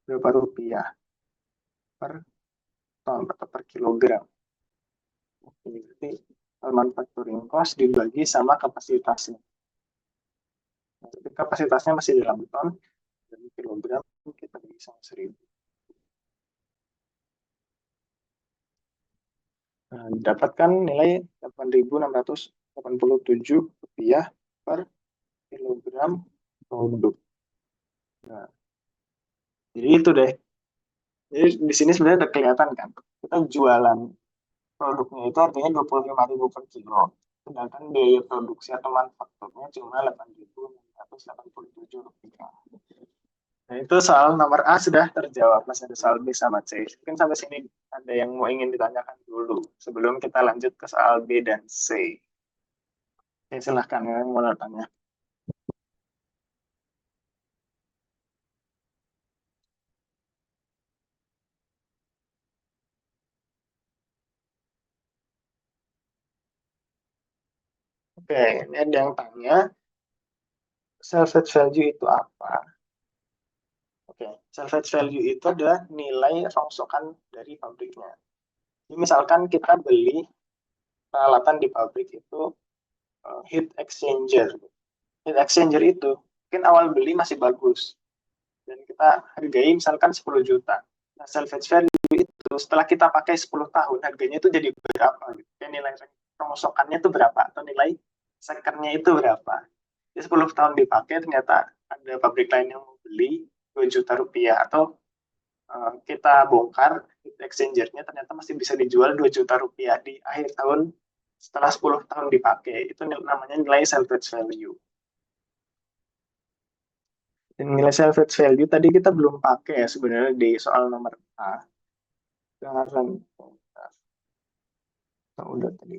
berapa rupiah per ton atau per kilogram. Ini berarti manufacturing cost dibagi sama kapasitasnya. Nah, jadi kapasitasnya masih dalam ton, dan kilogram kita bagi sama 1000. Nah, dapatkan nilai 8.687 rupiah per kilogram produk. Nah, jadi itu deh. Jadi di sini sebenarnya udah kelihatan kan, kita jualan produknya itu artinya 25.000 per kilo. Sedangkan biaya produksi atau manufakturnya cuma 8.687 rupiah. Nah, itu soal nomor A sudah terjawab. Masih ada soal B sama C. Mungkin sampai sini ada yang mau ingin ditanyakan dulu sebelum kita lanjut ke soal B dan C. Oke, silahkan yang mau tanya. Oke, ini ada yang tanya, salvage value itu apa? Oke, salvage value itu adalah nilai rongsokan dari pabriknya. Jadi misalkan kita beli peralatan di pabrik itu heat exchanger. Heat exchanger itu mungkin awal beli masih bagus dan kita hargai misalkan 10 juta. Nah, salvage value itu setelah kita pakai 10 tahun harganya itu jadi berapa gitu. Ya, nilai rongsokannya itu berapa atau nilai secondnya itu berapa. Jadi 10 tahun dipakai ternyata ada pabrik lain yang mau beli 2 juta rupiah atau kita bongkar heat exchanger-nya ternyata masih bisa dijual 2 juta rupiah di akhir tahun setelah 10 tahun dipakai. Itu namanya nilai salvage value. Dan nilai salvage value tadi kita belum pakai ya sebenarnya di soal nomor A. Sekarang udah tadi.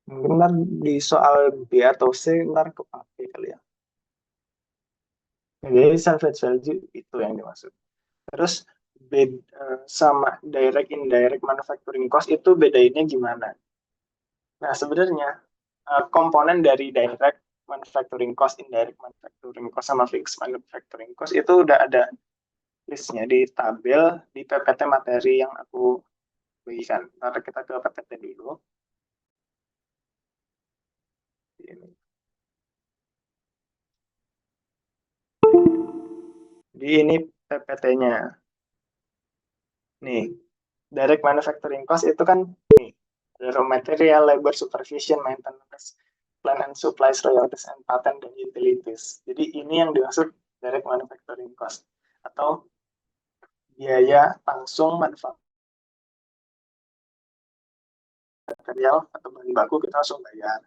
Mungkin ntar di soal B atau C ntar kepake kali ya. Nah, jadi salvage value itu yang dimaksud. Terus sama direct indirect manufacturing cost itu bedainnya gimana? Nah, sebenarnya komponen dari direct manufacturing cost, indirect manufacturing cost, sama fixed manufacturing cost itu udah ada listnya di tabel di PPT materi yang aku bagikan. Ntar kita ke PPT dulu. Ini. Jadi ini PPT-nya. Nih, direct manufacturing cost itu kan nih, raw material, labor, supervision, maintenance, plant and supplies, royalties and patent dan utilities. Jadi ini yang dimaksud direct manufacturing cost atau biaya langsung manufaktur material atau bahan baku kita langsung bayar.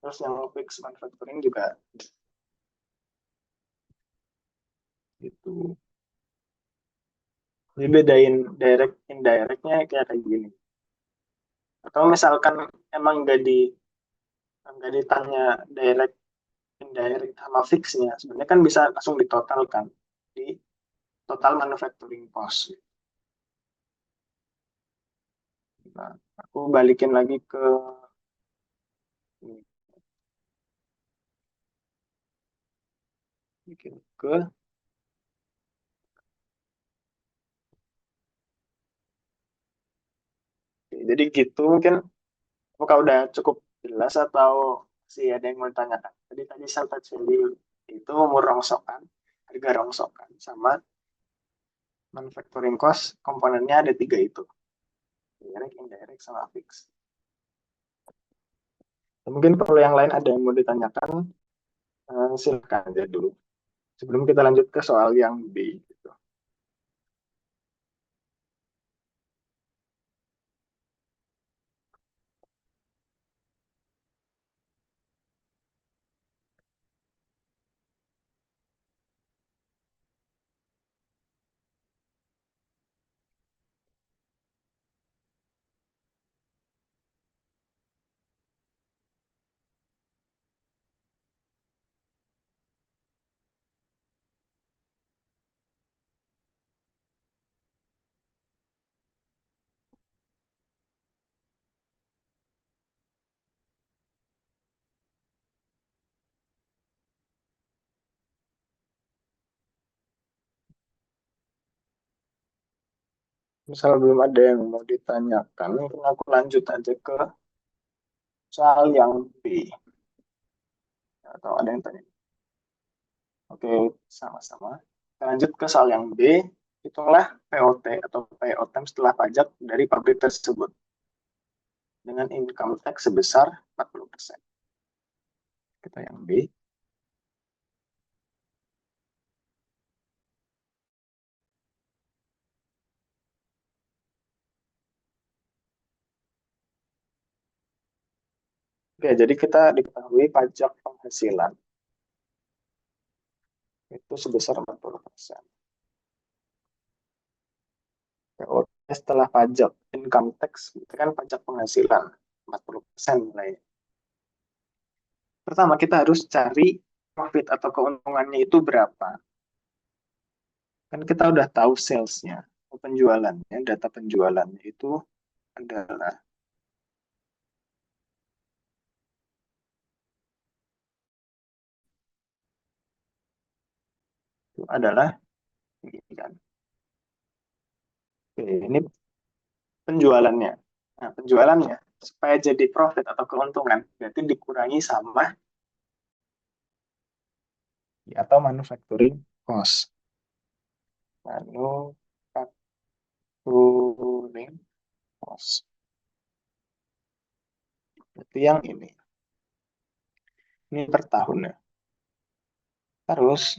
Terus yang fixed manufacturing juga gitu. Jadi bedain direct indirectnya kayak gini. Atau misalkan emang nggak ditanya direct indirect sama fixnya, sebenarnya kan bisa langsung ditotalkan di total manufacturing cost. Nah, aku balikin lagi ke ini, bikin ke jadi gitu mungkin apakah udah cukup jelas atau sih ada yang mau ditanyakan? Jadi tadi salvage value itu umur rongsokan, harga rongsokan, sama manufacturing cost komponennya ada tiga itu, direct, indirect, sama fix. Mungkin kalau yang lain ada yang mau ditanyakan, silakan aja dulu. Sebelum kita lanjut ke soal yang B. Gitu. Misal belum ada yang mau ditanyakan, mungkin aku lanjut aja ke soal yang B. Atau ada yang tanya? Oke, sama-sama. Kita lanjut ke soal yang B. Hitunglah POT atau payout time setelah pajak dari pabrik tersebut dengan income tax sebesar 40%. Kita yang B. Oke, jadi kita diketahui pajak penghasilan itu sebesar 40%. POT setelah pajak income tax, itu kan pajak penghasilan 40% nilainya. Pertama, kita harus cari profit atau keuntungannya itu berapa. Kan kita udah tahu salesnya, penjualannya, data penjualannya itu adalah itu adalah ini kan. Oke, ini penjualannya. Nah, penjualannya supaya jadi profit atau keuntungan berarti dikurangi sama atau manufacturing cost. Manufacturing cost. Berarti yang ini. Ini per tahun ya. Terus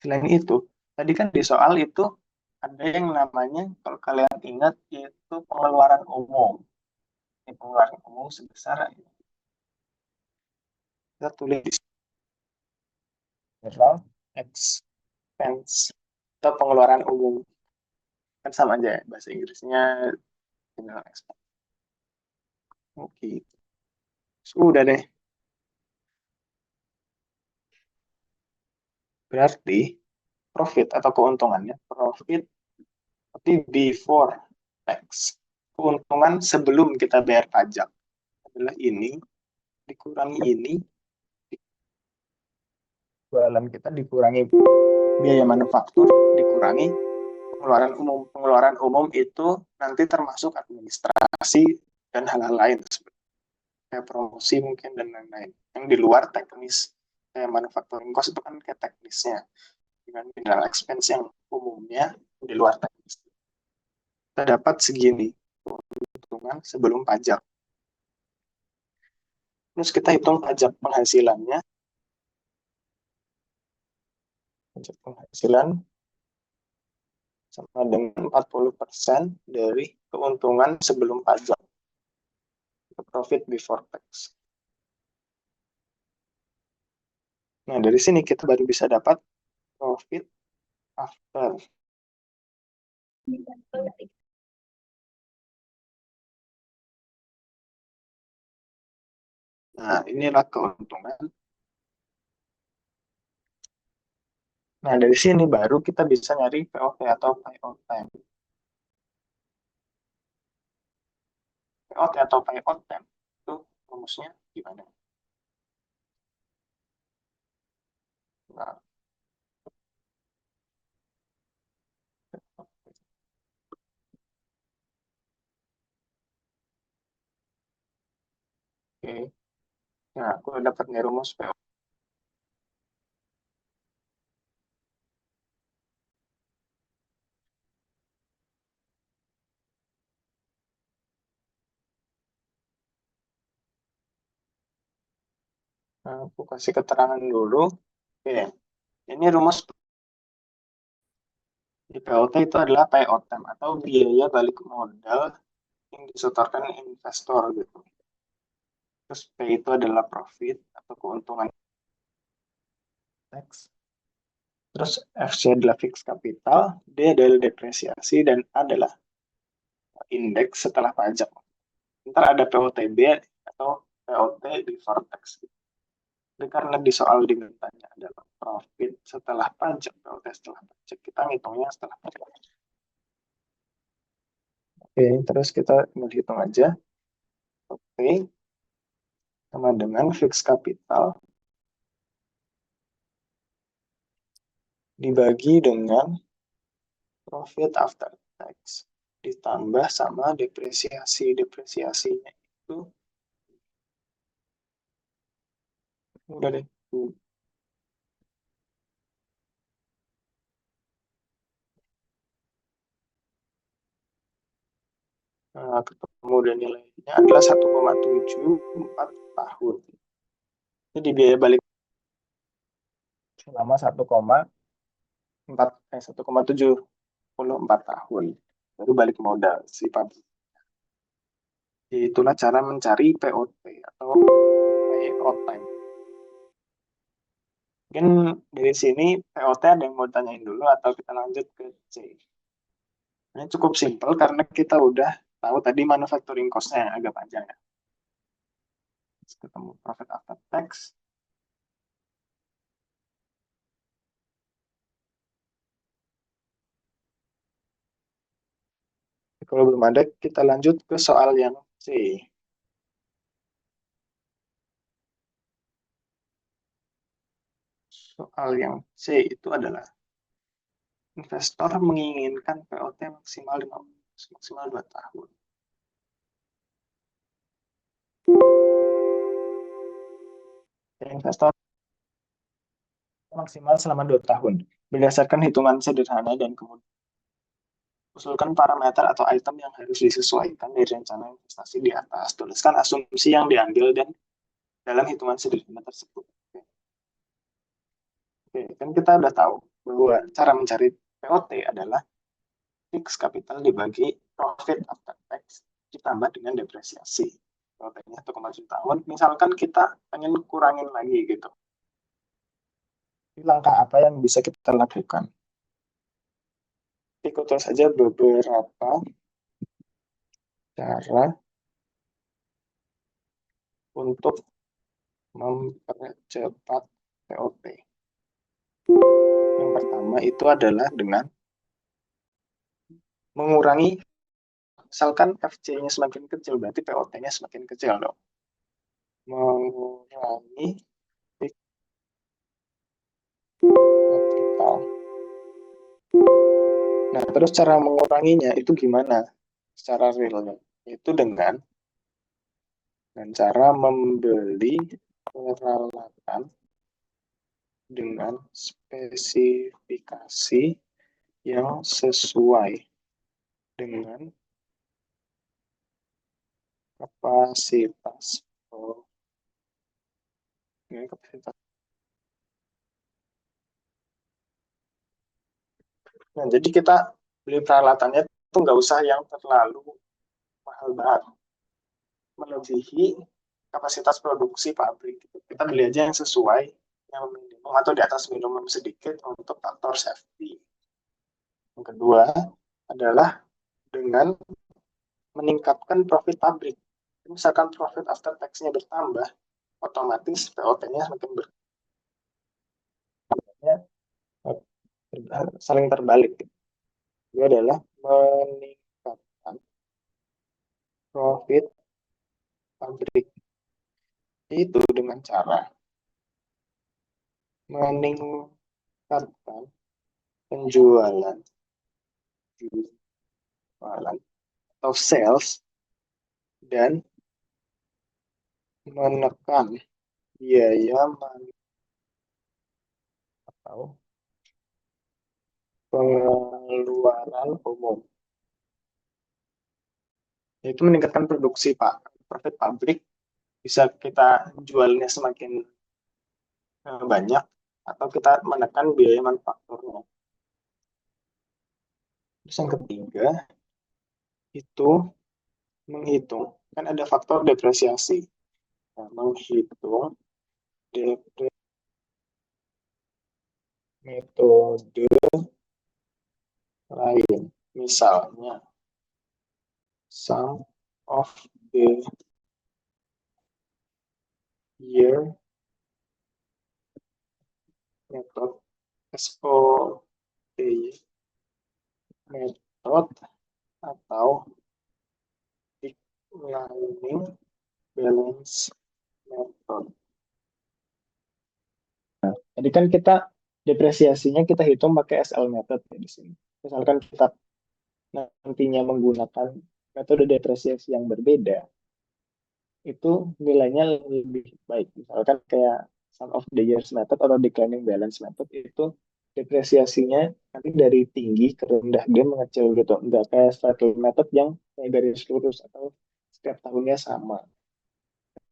selain itu, tadi kan di soal itu ada yang namanya, kalau kalian ingat, itu pengeluaran umum. Ini pengeluaran umum sebesar ini. Kita tulis general expense atau pengeluaran umum. Kan sama aja ya, bahasa Inggrisnya general expense. Oke. Sudah deh. Berarti profit atau keuntungannya, profit tapi before tax. Keuntungan sebelum kita bayar pajak adalah ini dikurangi ini, jualan kita dikurangi biaya manufaktur, dikurangi pengeluaran umum. Pengeluaran umum itu nanti termasuk administrasi dan hal-hal lain. kayak promosi mungkin dan lain-lain. Yang di luar teknis, kayak manufacturing cost itu kan kayak teknisnya, dengan general expense yang umumnya di luar teknis. Kita dapat segini keuntungan sebelum pajak. Terus kita hitung pajak penghasilannya. Pajak penghasilan sama dengan 40% dari keuntungan sebelum pajak. Profit before tax. Nah, dari sini kita baru bisa dapat profit after. Nah, inilah keuntungan. Nah, dari sini baru kita bisa nyari POT atau payout time. POT atau payout time itu rumusnya gimana? Nah, oke. Nah, aku udah dapat nih rumus POT. Nah, aku kasih keterangan dulu. Oke, ini rumus di POT itu adalah payout time atau biaya balik modal yang disetorkan investor gitu. Terus P itu adalah profit atau keuntungan tax. Terus FC adalah fixed capital, D adalah depresiasi, dan A adalah indeks setelah pajak. Ntar ada POTB atau POT before tax. Jadi karena di soal dimintanya adalah profit setelah pajak, POT setelah pajak, kita ngitungnya setelah pajak. Oke, terus kita menghitung aja. Oke, sama dengan fixed capital dibagi dengan profit after tax ditambah sama depresiasi. Depresiasinya itu udah deh. Nah, ketemu dan nilainya adalah 1,74 tahun. Jadi biaya balik selama 1,74 tahun. Baru balik modal si pabrik. Itulah cara mencari POT atau payout time. Mungkin dari sini POT ada yang mau tanyain dulu atau kita lanjut ke C. Ini cukup simpel karena kita udah tahu tadi manufacturing cost-nya yang agak panjang ya. Terus ketemu profit after tax. Kalau belum ada, kita lanjut ke soal yang C. Soal yang C itu adalah investor menginginkan POT maksimal 2 tahun. Investor maksimal selama 2 tahun. Berdasarkan hitungan sederhana dan kemudian usulkan parameter atau item yang harus disesuaikan dari rencana investasi di atas. Tuliskan asumsi yang diambil dan dalam hitungan sederhana tersebut. Oke, kan kita udah tahu bahwa cara mencari POT adalah fixed capital dibagi profit after tax ditambah dengan depresiasi. POT-nya 1,7 tahun. Misalkan kita pengen kurangin lagi gitu. Langkah apa yang bisa kita lakukan? Ikuti saja beberapa cara untuk mempercepat POT. Yang pertama itu adalah dengan mengurangi, misalkan FC-nya semakin kecil, berarti POT-nya semakin kecil dong. Mengurangi kapital. Nah, terus cara menguranginya itu gimana? Secara realnya. Itu dengan dengan cara membeli peralatan dengan spesifikasi yang sesuai dengan kapasitas. Dengan kapasitas. Nah, jadi kita beli peralatannya itu nggak usah yang terlalu mahal banget, melebihi kapasitas produksi pabrik. Kita beli aja yang sesuai, yang minimum atau di atas minimum sedikit untuk faktor safety. Yang kedua adalah dengan meningkatkan profit pabrik. Misalkan profit after tax-nya bertambah, otomatis POT-nya semakin saling terbalik. Itu adalah meningkatkan profit pabrik itu dengan cara meningkatkan penjualan jualan atau sales dan menekan biaya atau pengeluaran umum. Yaitu meningkatkan produksi profit pabrik, bisa kita jualnya semakin banyak atau kita menekan biaya manufakturnya. Terus yang ketiga itu menghitung, kan ada faktor depresiasi. Nah, menghitung metode lain, misalnya sum of the year method, SOT method atau declining balance method. Jadi kan kita depresiasinya kita hitung pakai SL method ya di sini. Misalkan kita nantinya menggunakan metode depresiasi yang berbeda, itu nilainya lebih baik. Misalkan kayak sum of the years method atau declining balance method itu depresiasinya nanti dari tinggi ke rendah dia mengecil gitu. Enggak kayak straight method yang kayak garis lurus atau setiap tahunnya sama.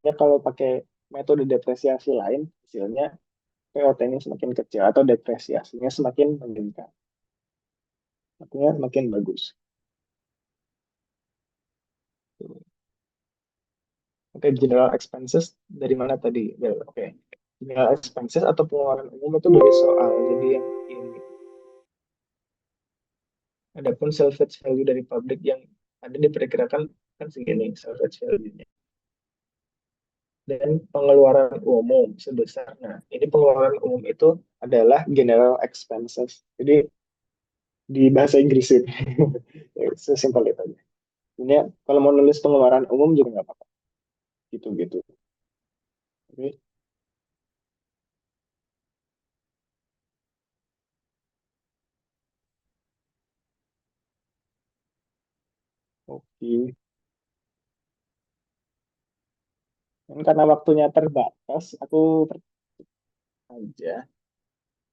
Ya kalau pakai metode depresiasi lain, hasilnya POT-nya semakin kecil atau depresiasinya semakin meningkat. Artinya semakin bagus. Oke, general expenses dari mana tadi? Oke. General expenses atau pengeluaran umum itu dari soal. Jadi yang ini. Adapun salvage value dari pabrik yang ada diperkirakan kan segini salvage value-nya. Dan pengeluaran umum sebesar. Nah, ini pengeluaran umum itu adalah general expenses. Jadi di bahasa Inggris ini. Ya, sesimpel itu aja. Ini kalau mau nulis pengeluaran umum juga nggak apa-apa. Gitu-gitu. Oke. Oke. Dan karena waktunya terbatas, aku aja.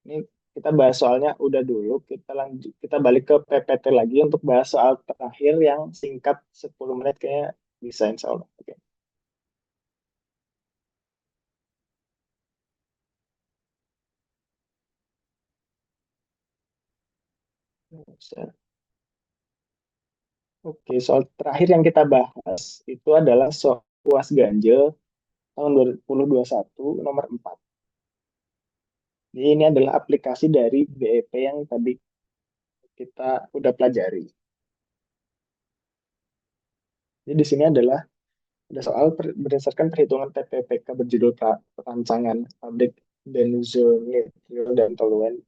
Ini kita bahas soalnya udah dulu. Kita lanjut, kita balik ke PPT lagi untuk bahas soal terakhir yang singkat 10 menit kayak bisa insya Allah. Oke. Bisa. Oke, soal terakhir yang kita bahas itu adalah soal puas ganjil tahun 2021 nomor 4. Jadi ini adalah aplikasi dari BEP yang tadi kita udah pelajari. Jadi di sini adalah ada soal berdasarkan perhitungan TPPK berjudul perancangan pabrik benzonitrile dan toluen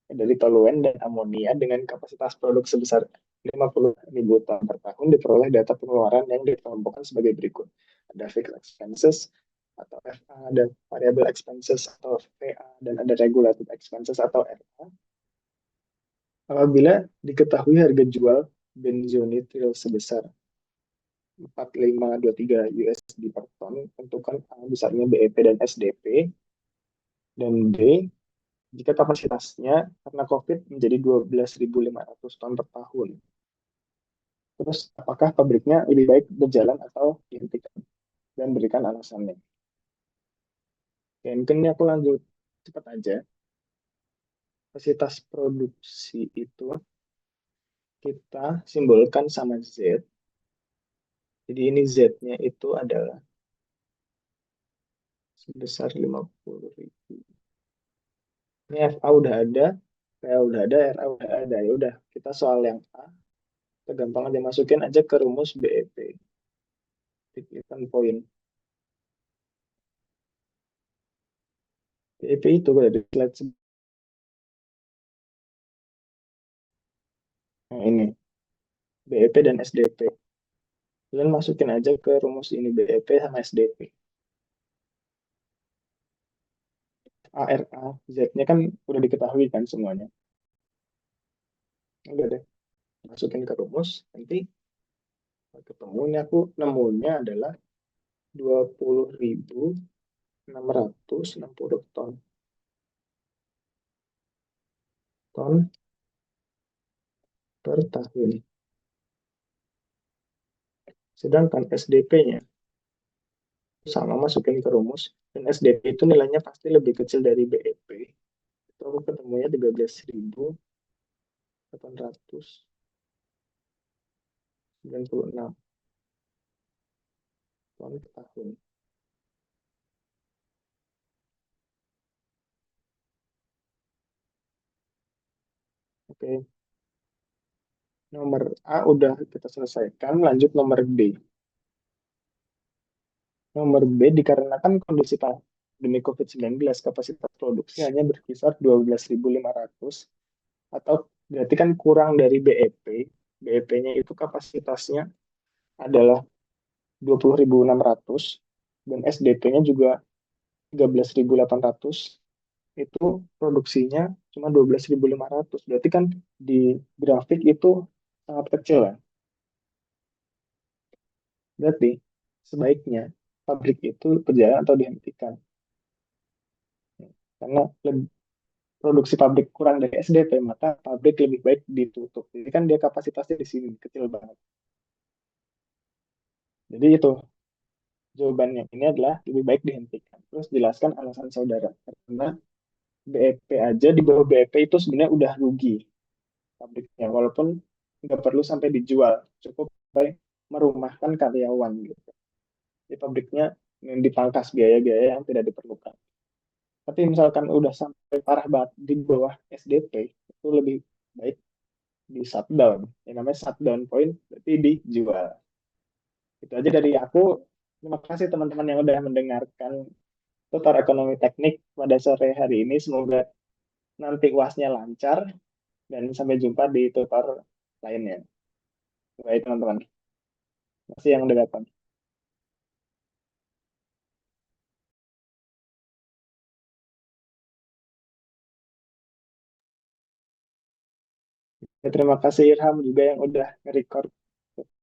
dari toluen dan amonia dengan kapasitas produk sebesar 50.000 ton per tahun diperoleh data pengeluaran yang dikelompokkan sebagai berikut. Ada fixed expenses atau FA, dan variable expenses atau VA, dan ada regulated expenses atau RA. Apabila diketahui harga jual benzonitrile sebesar 4523 USD per ton. Tentukan A besarnya BEP dan SDP. Dan B, jika kapasitasnya karena COVID menjadi 12.500 ton per tahun. Terus, apakah pabriknya lebih baik berjalan atau dihentikan? Dan berikan alasannya. Oke, mungkin ini aku lanjut cepat aja. Kapasitas produksi itu kita simbolkan sama Z. Jadi ini Z-nya itu adalah sebesar 50.000. Ini FA udah ada, PA udah ada, RA udah ada. Ya udah, kita soal yang A, kita gampang aja masukin aja ke rumus BEP. Pikirkan poin. BEP itu ada di slide nah, ini, BEP dan SDP. Kalian masukin aja ke rumus ini BEP sama SDP. ARA, Z-nya kan udah diketahui kan semuanya. Udah deh, masukin ke rumus. Nanti ketemu ini aku nemunya adalah 20.660 ton per tahun. Sedangkan SDP-nya sama masukin ke rumus. Dan SDP itu nilainya pasti lebih kecil dari BEP. Itu aku ketemunya 13.896 ton per tahun. Oke, nomor A udah kita selesaikan. Lanjut nomor B. Nomor B, dikarenakan kondisi pandemi COVID-19, kapasitas produksi hanya berkisar 12.500 atau berarti kan kurang dari BEP. BEP-nya itu kapasitasnya adalah 20.600 dan SDP-nya juga 13.800. Itu produksinya cuma 12.500. Berarti kan di grafik itu sangat kecil ya. Berarti sebaiknya pabrik itu berjalan atau dihentikan. Karena produksi pabrik kurang dari SDP, maka pabrik lebih baik ditutup. Jadi kan dia kapasitasnya di sini kecil banget. Jadi itu jawabannya ini adalah lebih baik dihentikan. Terus jelaskan alasan saudara. Karena BEP aja di bawah BEP itu sebenarnya udah rugi pabriknya, walaupun nggak perlu sampai dijual, cukup sampai merumahkan karyawan gitu. Di pabriknya dipangkas biaya-biaya yang tidak diperlukan. Tapi misalkan udah sampai parah banget di bawah SDP, itu lebih baik di shutdown. Yang namanya shutdown point berarti dijual. Itu aja dari aku. Terima kasih teman-teman yang udah mendengarkan tutor ekonomi teknik pada sore hari ini. Semoga nanti UASnya lancar dan sampai jumpa di tutor lainnya. Baik teman-teman. Terima kasih yang udah datang. Ya, terima kasih Irham juga yang udah nge-record.